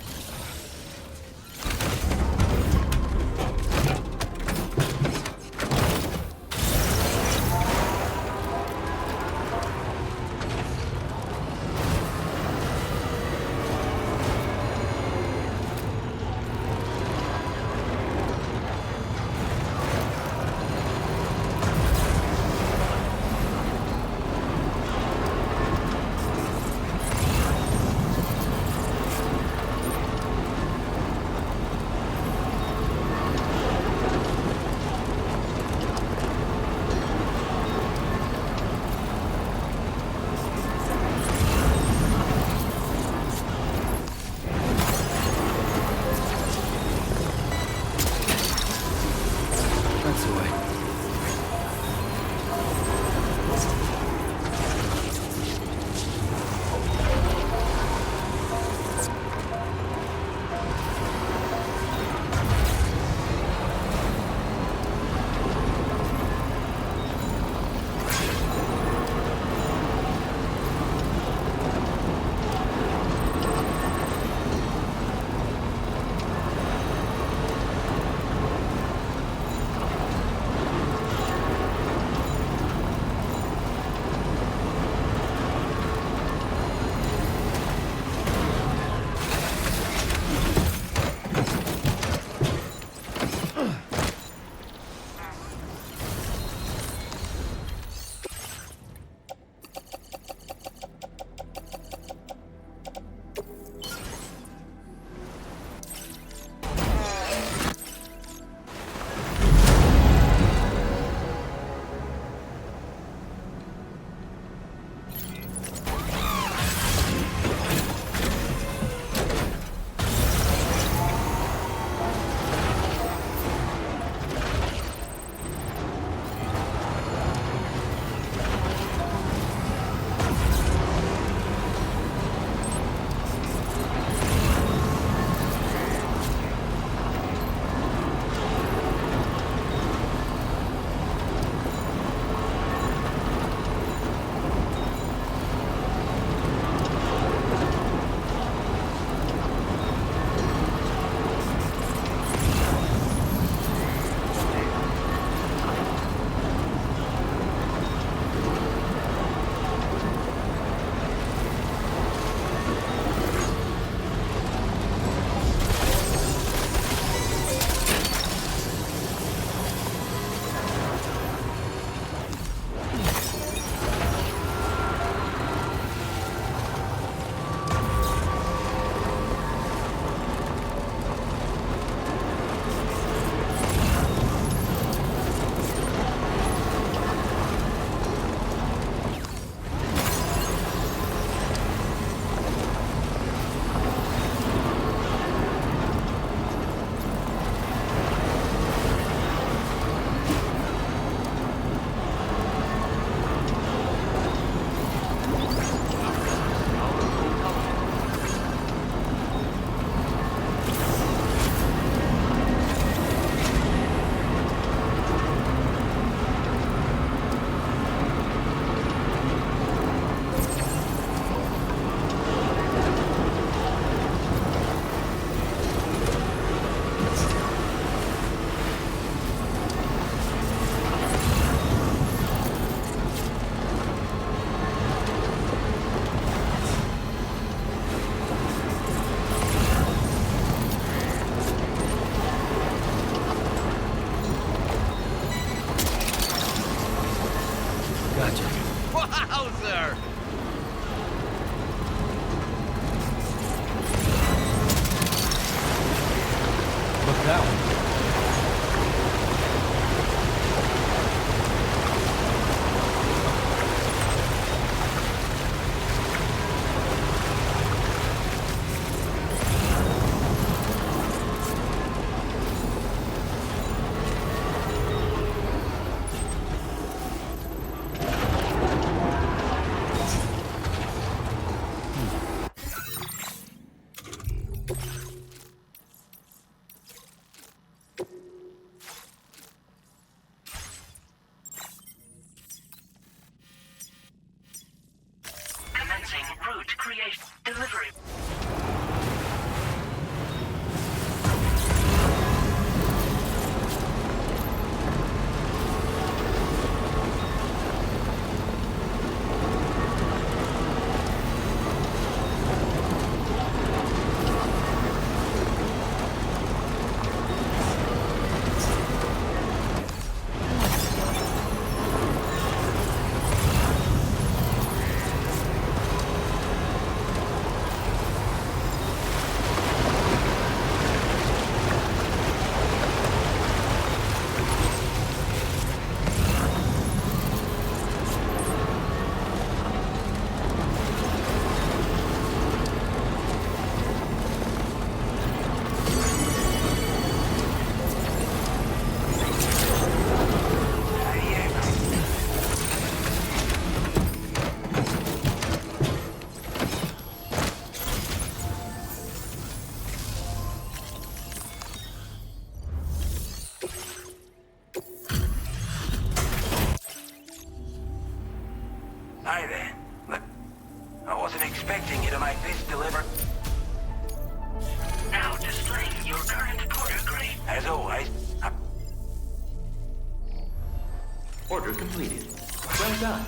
Gotcha. Wowzer! Look that one. Commencing route creation delivery. Hi there. Look, I wasn't expecting you to make this delivery. Now displaying your current porter grade. As always, Order completed. Well done.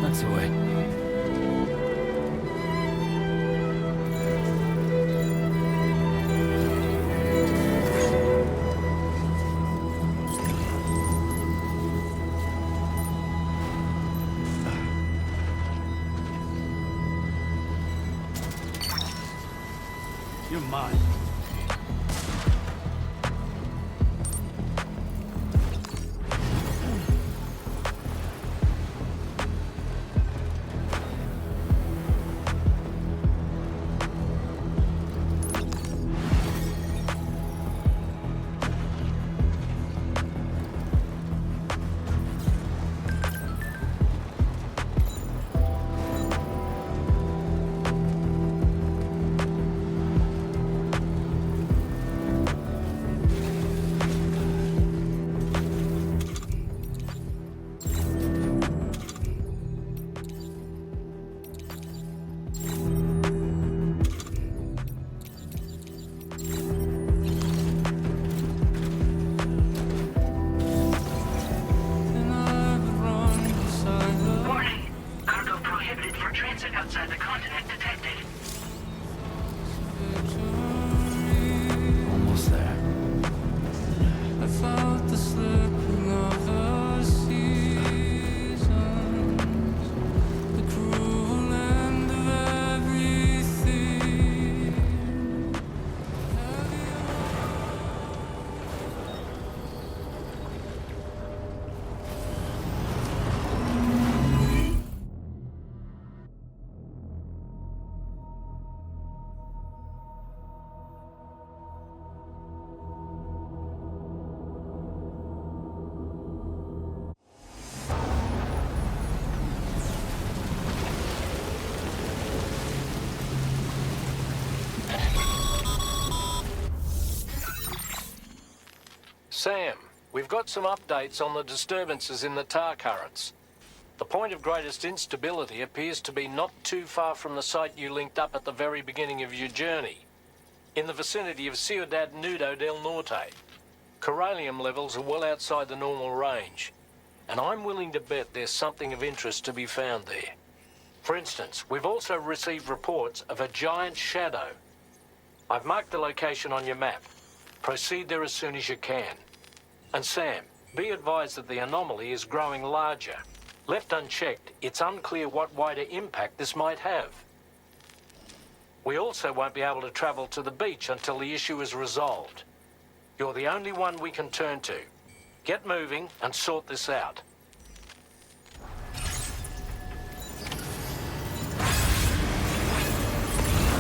That's the way. You're mine. Warning. Cargo prohibited for transit outside the continent detected. Almost there. I felt the slipping of the seasons, the cruel end of everything. Sam, we've got some updates on the disturbances in the tar currents. The point of greatest instability appears to be not too far from the site you linked up at the very beginning of your journey, in the vicinity of Ciudad Nudo del Norte. Corallium levels are well outside the normal range, and I'm willing to bet there's something of interest to be found there. For instance, we've also received reports of a giant shadow. I've marked the location on your map. Proceed there as soon as you can. And Sam, be advised that the anomaly is growing larger. Left unchecked, it's unclear what wider impact this might have. We also won't be able to travel to the beach until the issue is resolved. You're the only one we can turn to. Get moving and sort this out.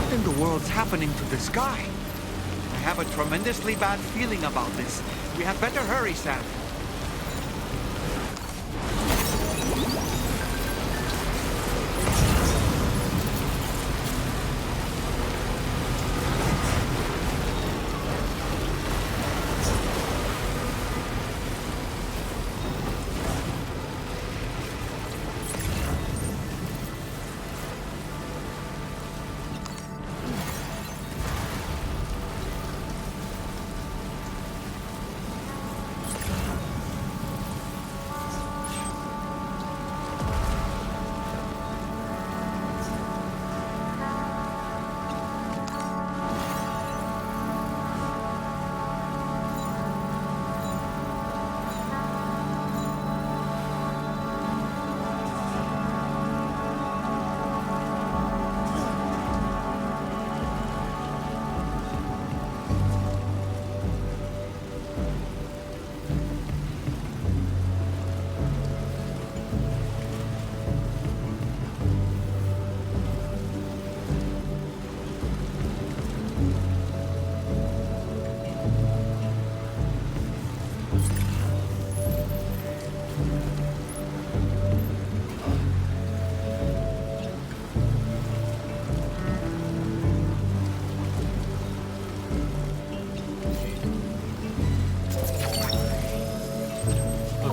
What in the world's happening to the sky? I have a tremendously bad feeling about this. We had better hurry, Sam.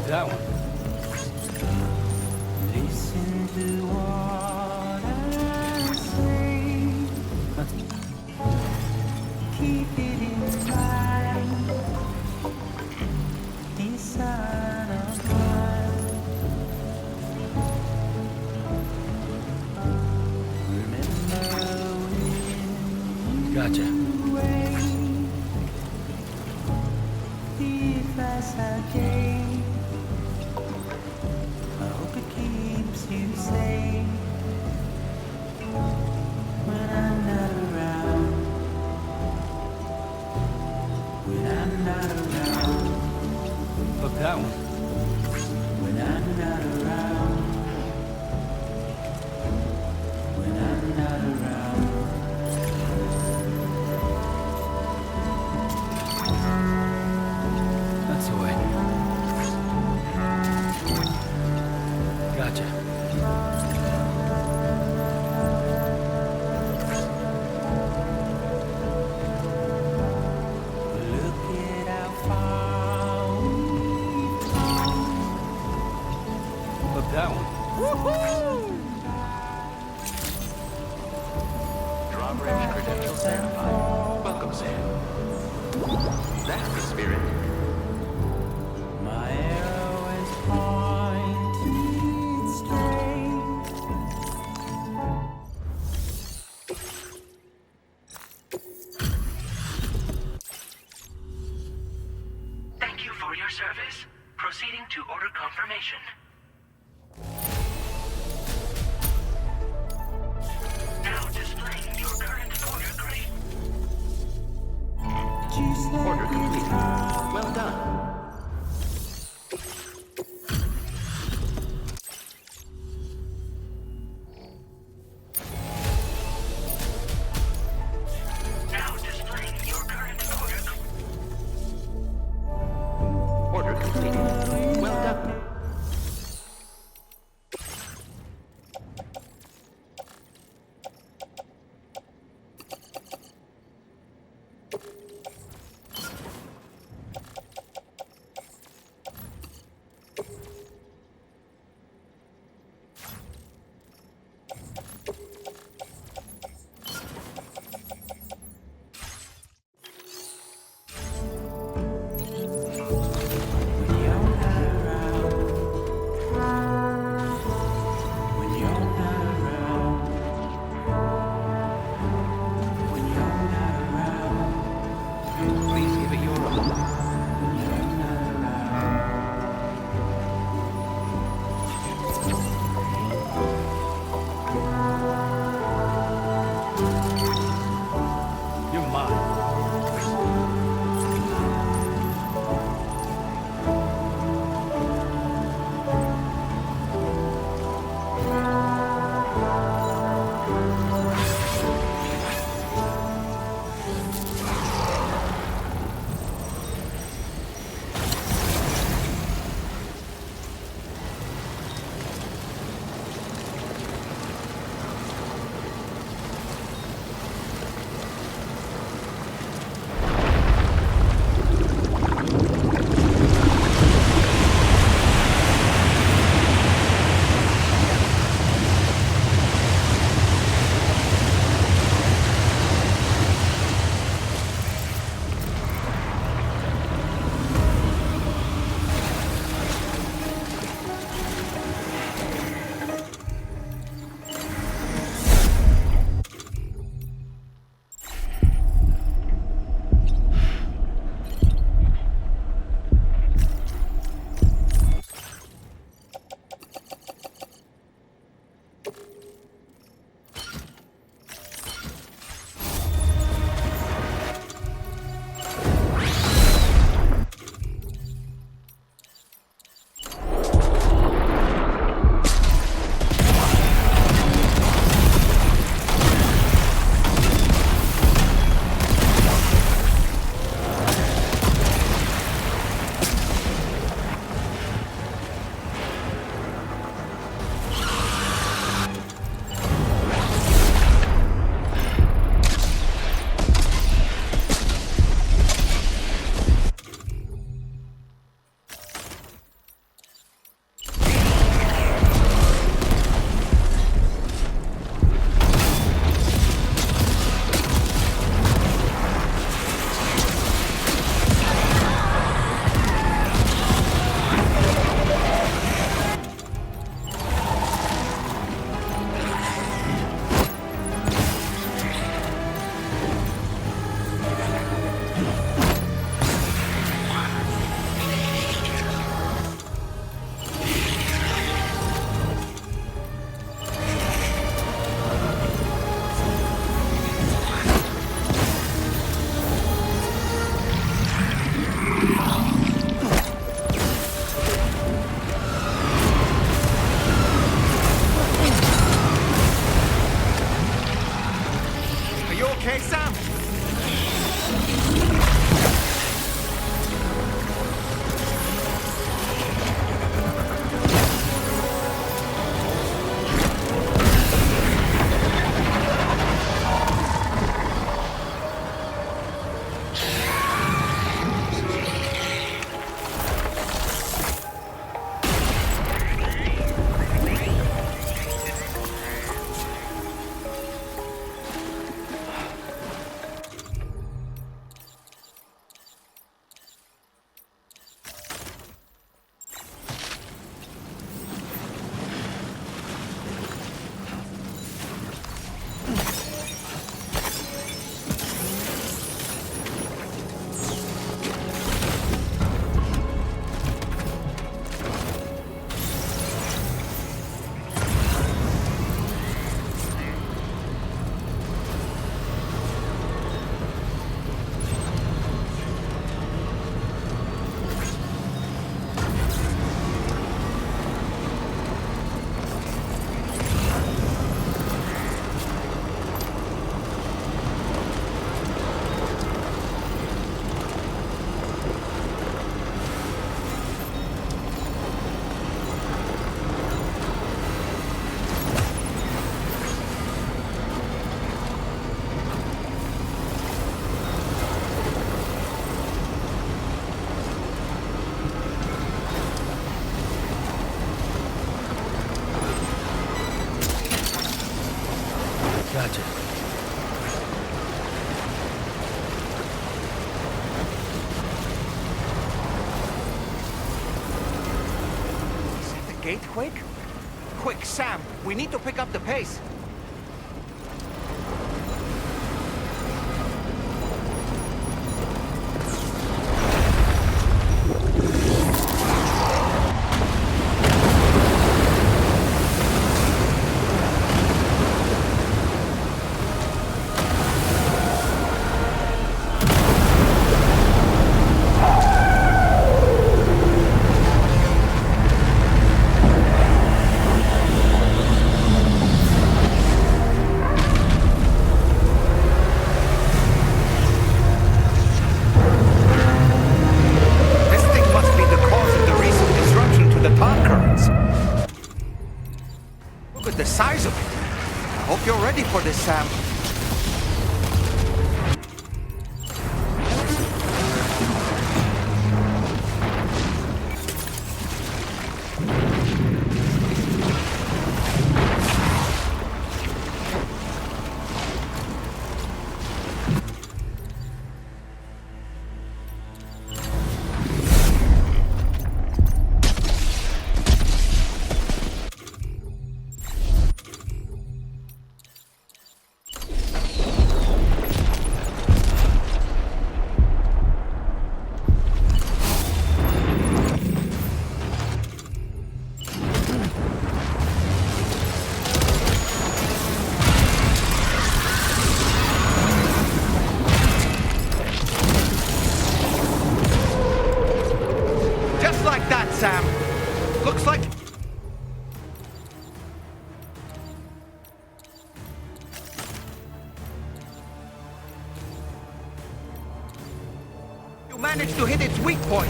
That one. Listen to what I say. Keep it in mind. This side of mine. Remember when Gotcha. the advice I gave. You say when I'm not around, when I'm not around. Look, that one. When I'm not around, when I'm not around. That's the way. Gotcha. That one. That's the spirit. My arrow is pointed straight. Thank you for your service. Proceeding to order confirmation. Now displaying your current order grade. Order completed. Well done. Now displaying your current order. Order completed. Well done. gate quake? Quick, Sam, we need to pick up the pace. For this, Sam. Sam. Looks like... You managed to hit its weak point.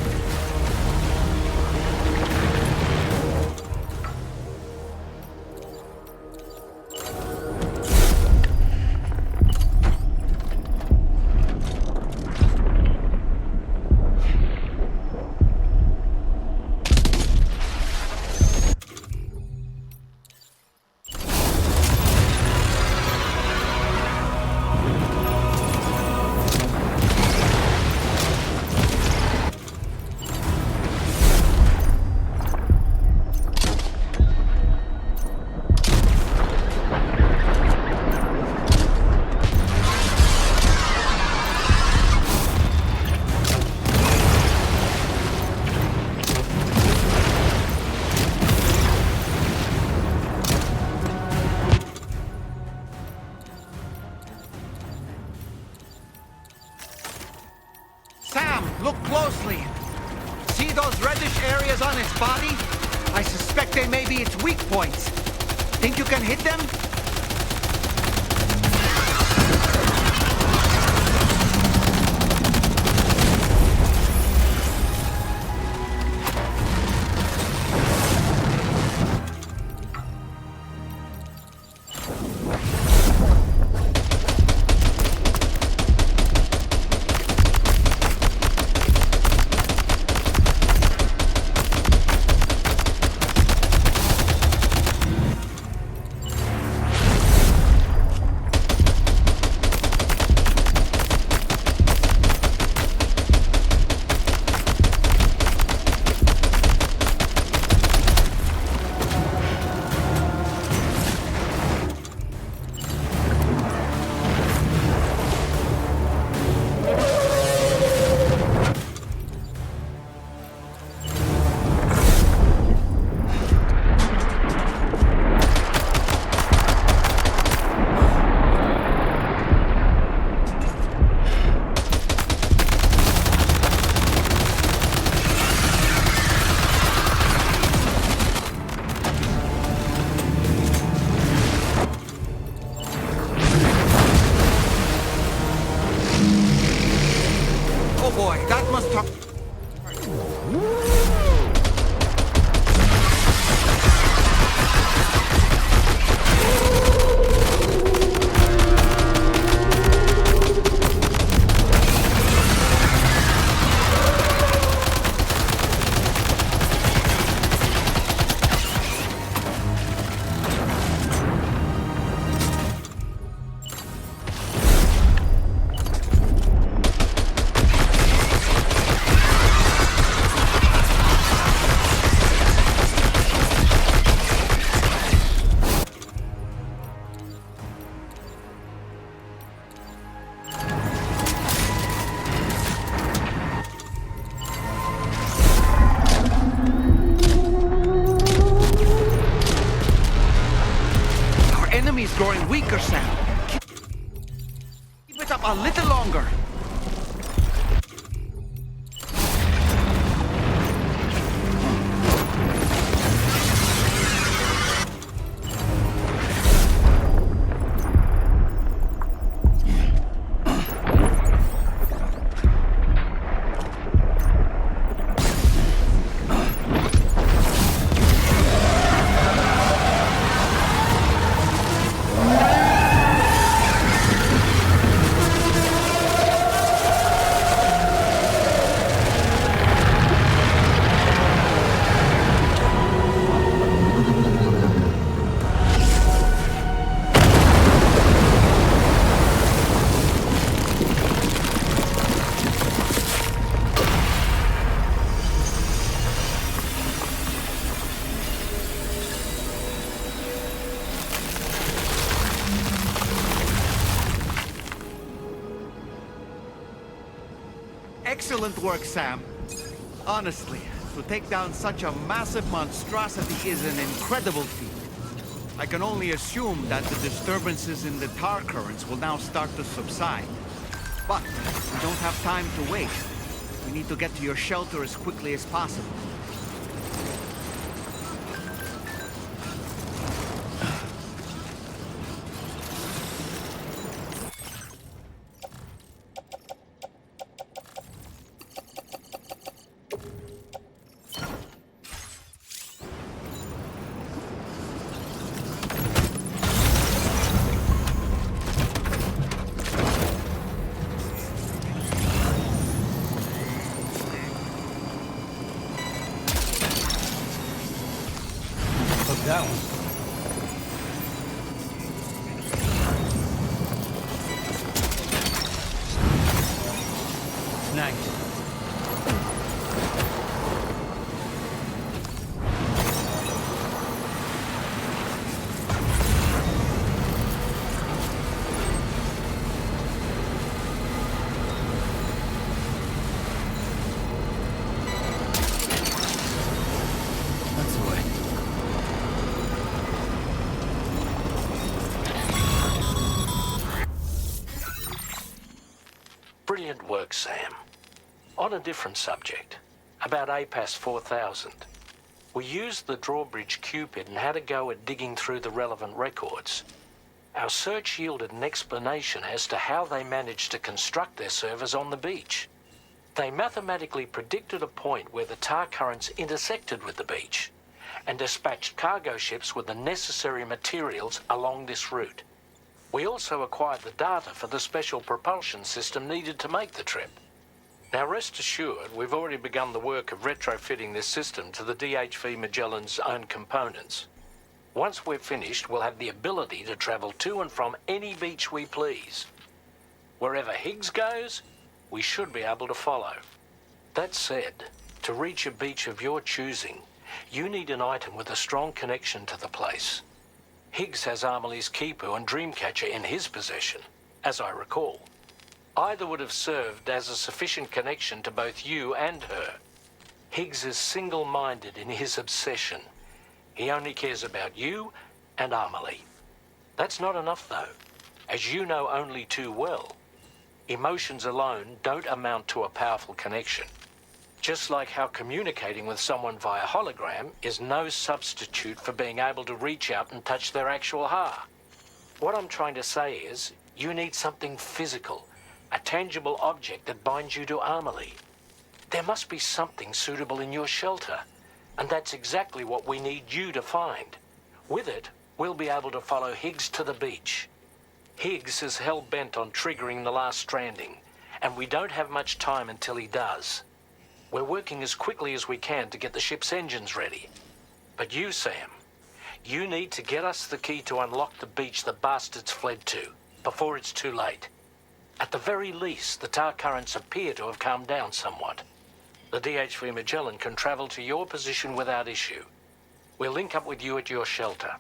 Look closely. See those reddish areas on its body? I suspect they may be its weak points. Think you can hit them? Excellent work, Sam. Honestly, to take down such a massive monstrosity is an incredible feat. I can only assume that the disturbances in the tar currents will now start to subside. But we don't have time to wait. We need to get to your shelter as quickly as possible. That one. Snagged. That's the way. Brilliant work, Sam. On a different subject, about APAS 4000. We used the drawbridge Cupid and had a go at digging through the relevant records. Our search yielded an explanation as to how they managed to construct their servers on the beach. They mathematically predicted a point where the tar currents intersected with the beach, and dispatched cargo ships with the necessary materials along this route. We also acquired the data for the special propulsion system needed to make the trip. Now rest assured, we've already begun the work of retrofitting this system to the DHV Magellan's own components. Once we're finished, we'll have the ability to travel to and from any beach we please. Wherever Higgs goes, we should be able to follow. That said, to reach a beach of your choosing, you need an item with a strong connection to the place. Higgs has Amelie's Kipu and Dreamcatcher in his possession, as I recall. Either would have served as a sufficient connection to both you and her. Higgs is single-minded in his obsession. He only cares about you and Amelie. That's not enough, though, as you know only too well. Emotions alone don't amount to a powerful connection. Just like how communicating with someone via hologram is no substitute for being able to reach out and touch their actual heart. What I'm trying to say is, you need something physical, a tangible object that binds you to Amelie. There must be something suitable in your shelter, and that's exactly what we need you to find. With it, we'll be able to follow Higgs to the beach. Higgs is hell-bent on triggering the last stranding, and we don't have much time until he does. We're working as quickly as we can to get the ship's engines ready. But you, Sam, you need to get us the key to unlock the beach the bastards fled to, before it's too late. At the very least, the tar currents appear to have calmed down somewhat. The DHV Magellan can travel to your position without issue. We'll link up with you at your shelter.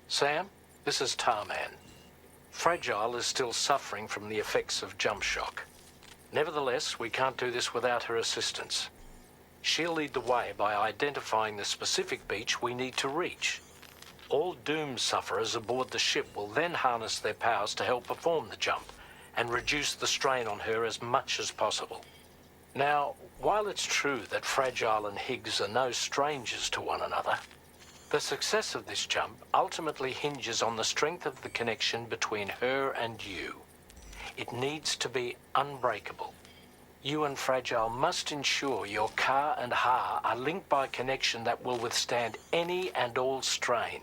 Sam, this is Tarman. Fragile is still suffering from the effects of jump shock. Nevertheless, we can't do this without her assistance. She'll lead the way by identifying the specific beach we need to reach. All doom sufferers aboard the ship will then harness their powers to help perform the jump and reduce the strain on her as much as possible. Now, while it's true that Fragile and Higgs are no strangers to one another, The success of this jump ultimately hinges on the strength of the connection between her and you. It needs to be unbreakable. You and Fragile must ensure your car and Ha are linked by a connection that will withstand any and all strain.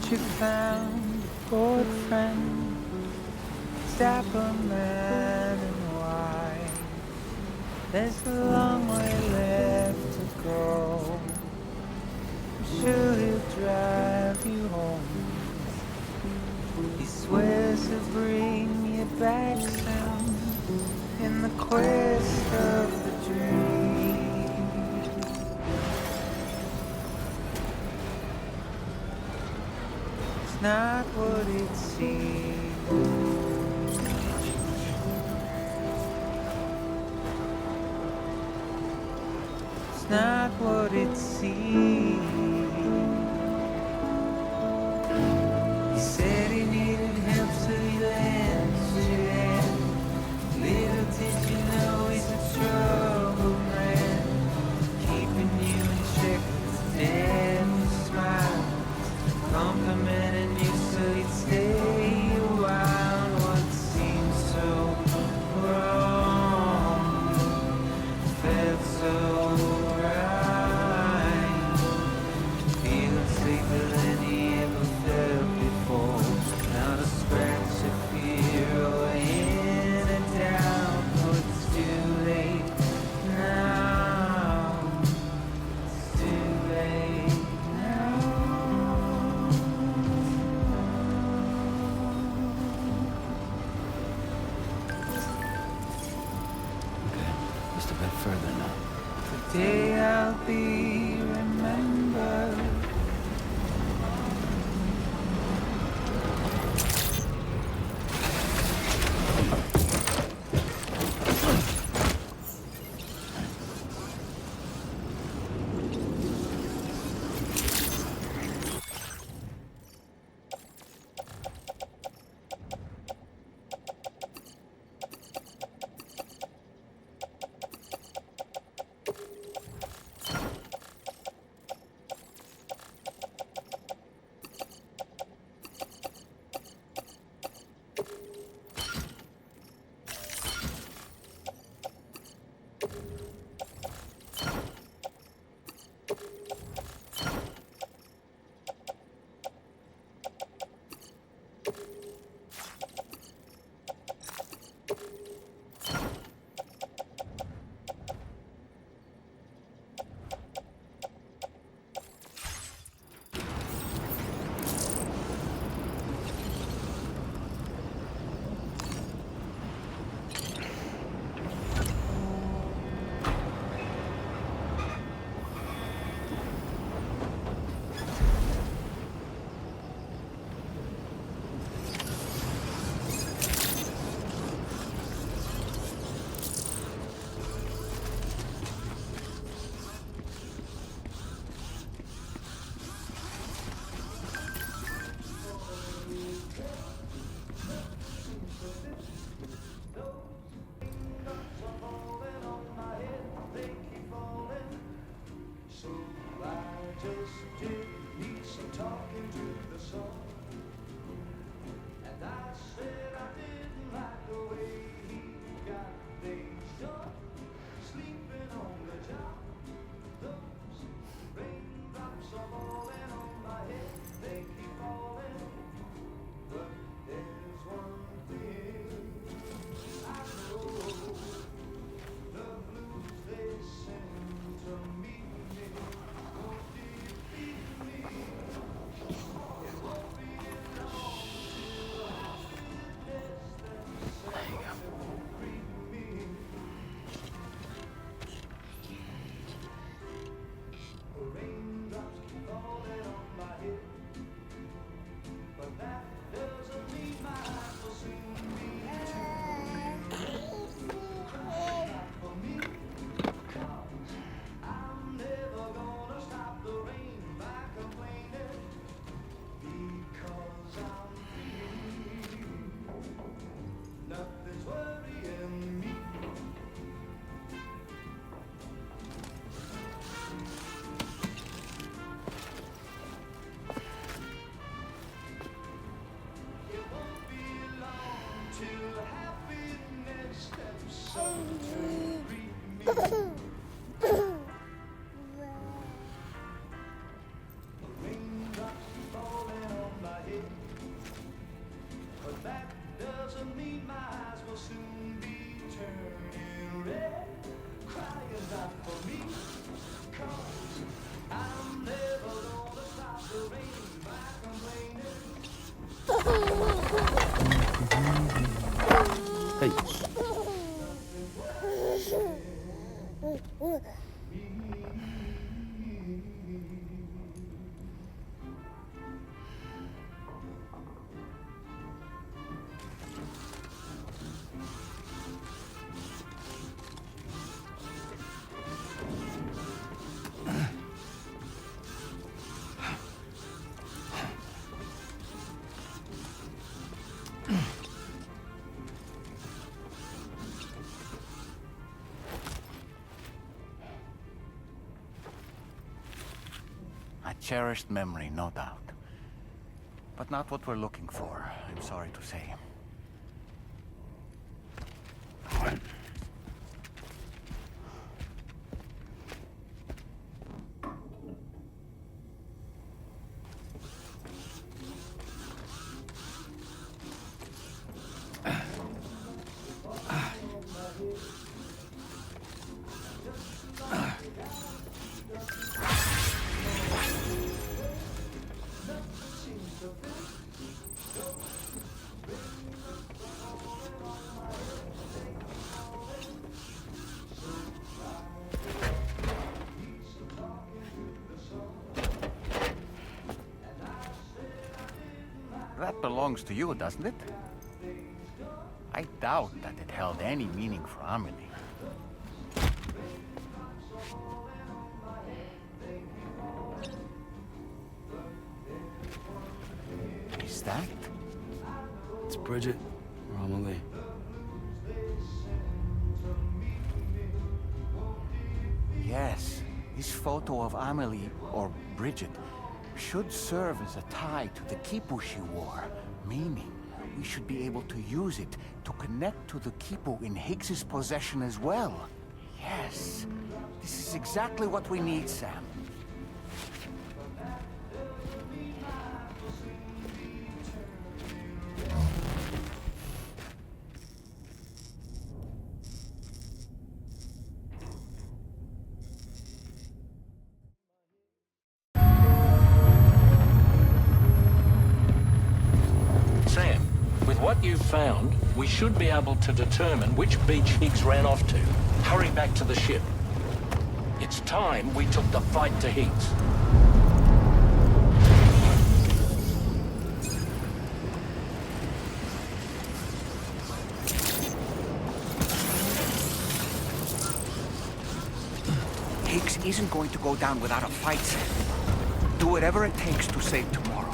You found a bored friend, dapper man in white. There's a long way left to go. I'm sure he'll drive you home. He swears to bring you back soon in the quest of the dream. Not what it seems. It's not what it seems. He said he needed help, so he lends you hand. Little did you know he's a troubled man, keeping you in check with a deadly smile, complimenting you so you'd stay a while. What seems so wrong felt so right, feeling safer than he ever felt before. Not a scratch of fear or any doubt. Oh, it's too late now. It's too late now. Just a bit further now. Today I'll be remembered. Hey. A cherished memory, no doubt. But not what we're looking for, I'm sorry to say. That belongs to you, doesn't it? I doubt that it held any meaning for Amelie. Is that? It's Bridget or Amelie. Yes, this photo of Amelie, or Bridget, should serve as a tie to the quipu she wore, meaning we should be able to use it to connect to the quipu in Higgs's possession as well. Yes, this is exactly what we need, Sam. What you've found, we should be able to determine which beach Higgs ran off to. Hurry back to the ship. It's time we took the fight to Higgs. Higgs isn't going to go down without a fight, Sam. Do whatever it takes to save tomorrow.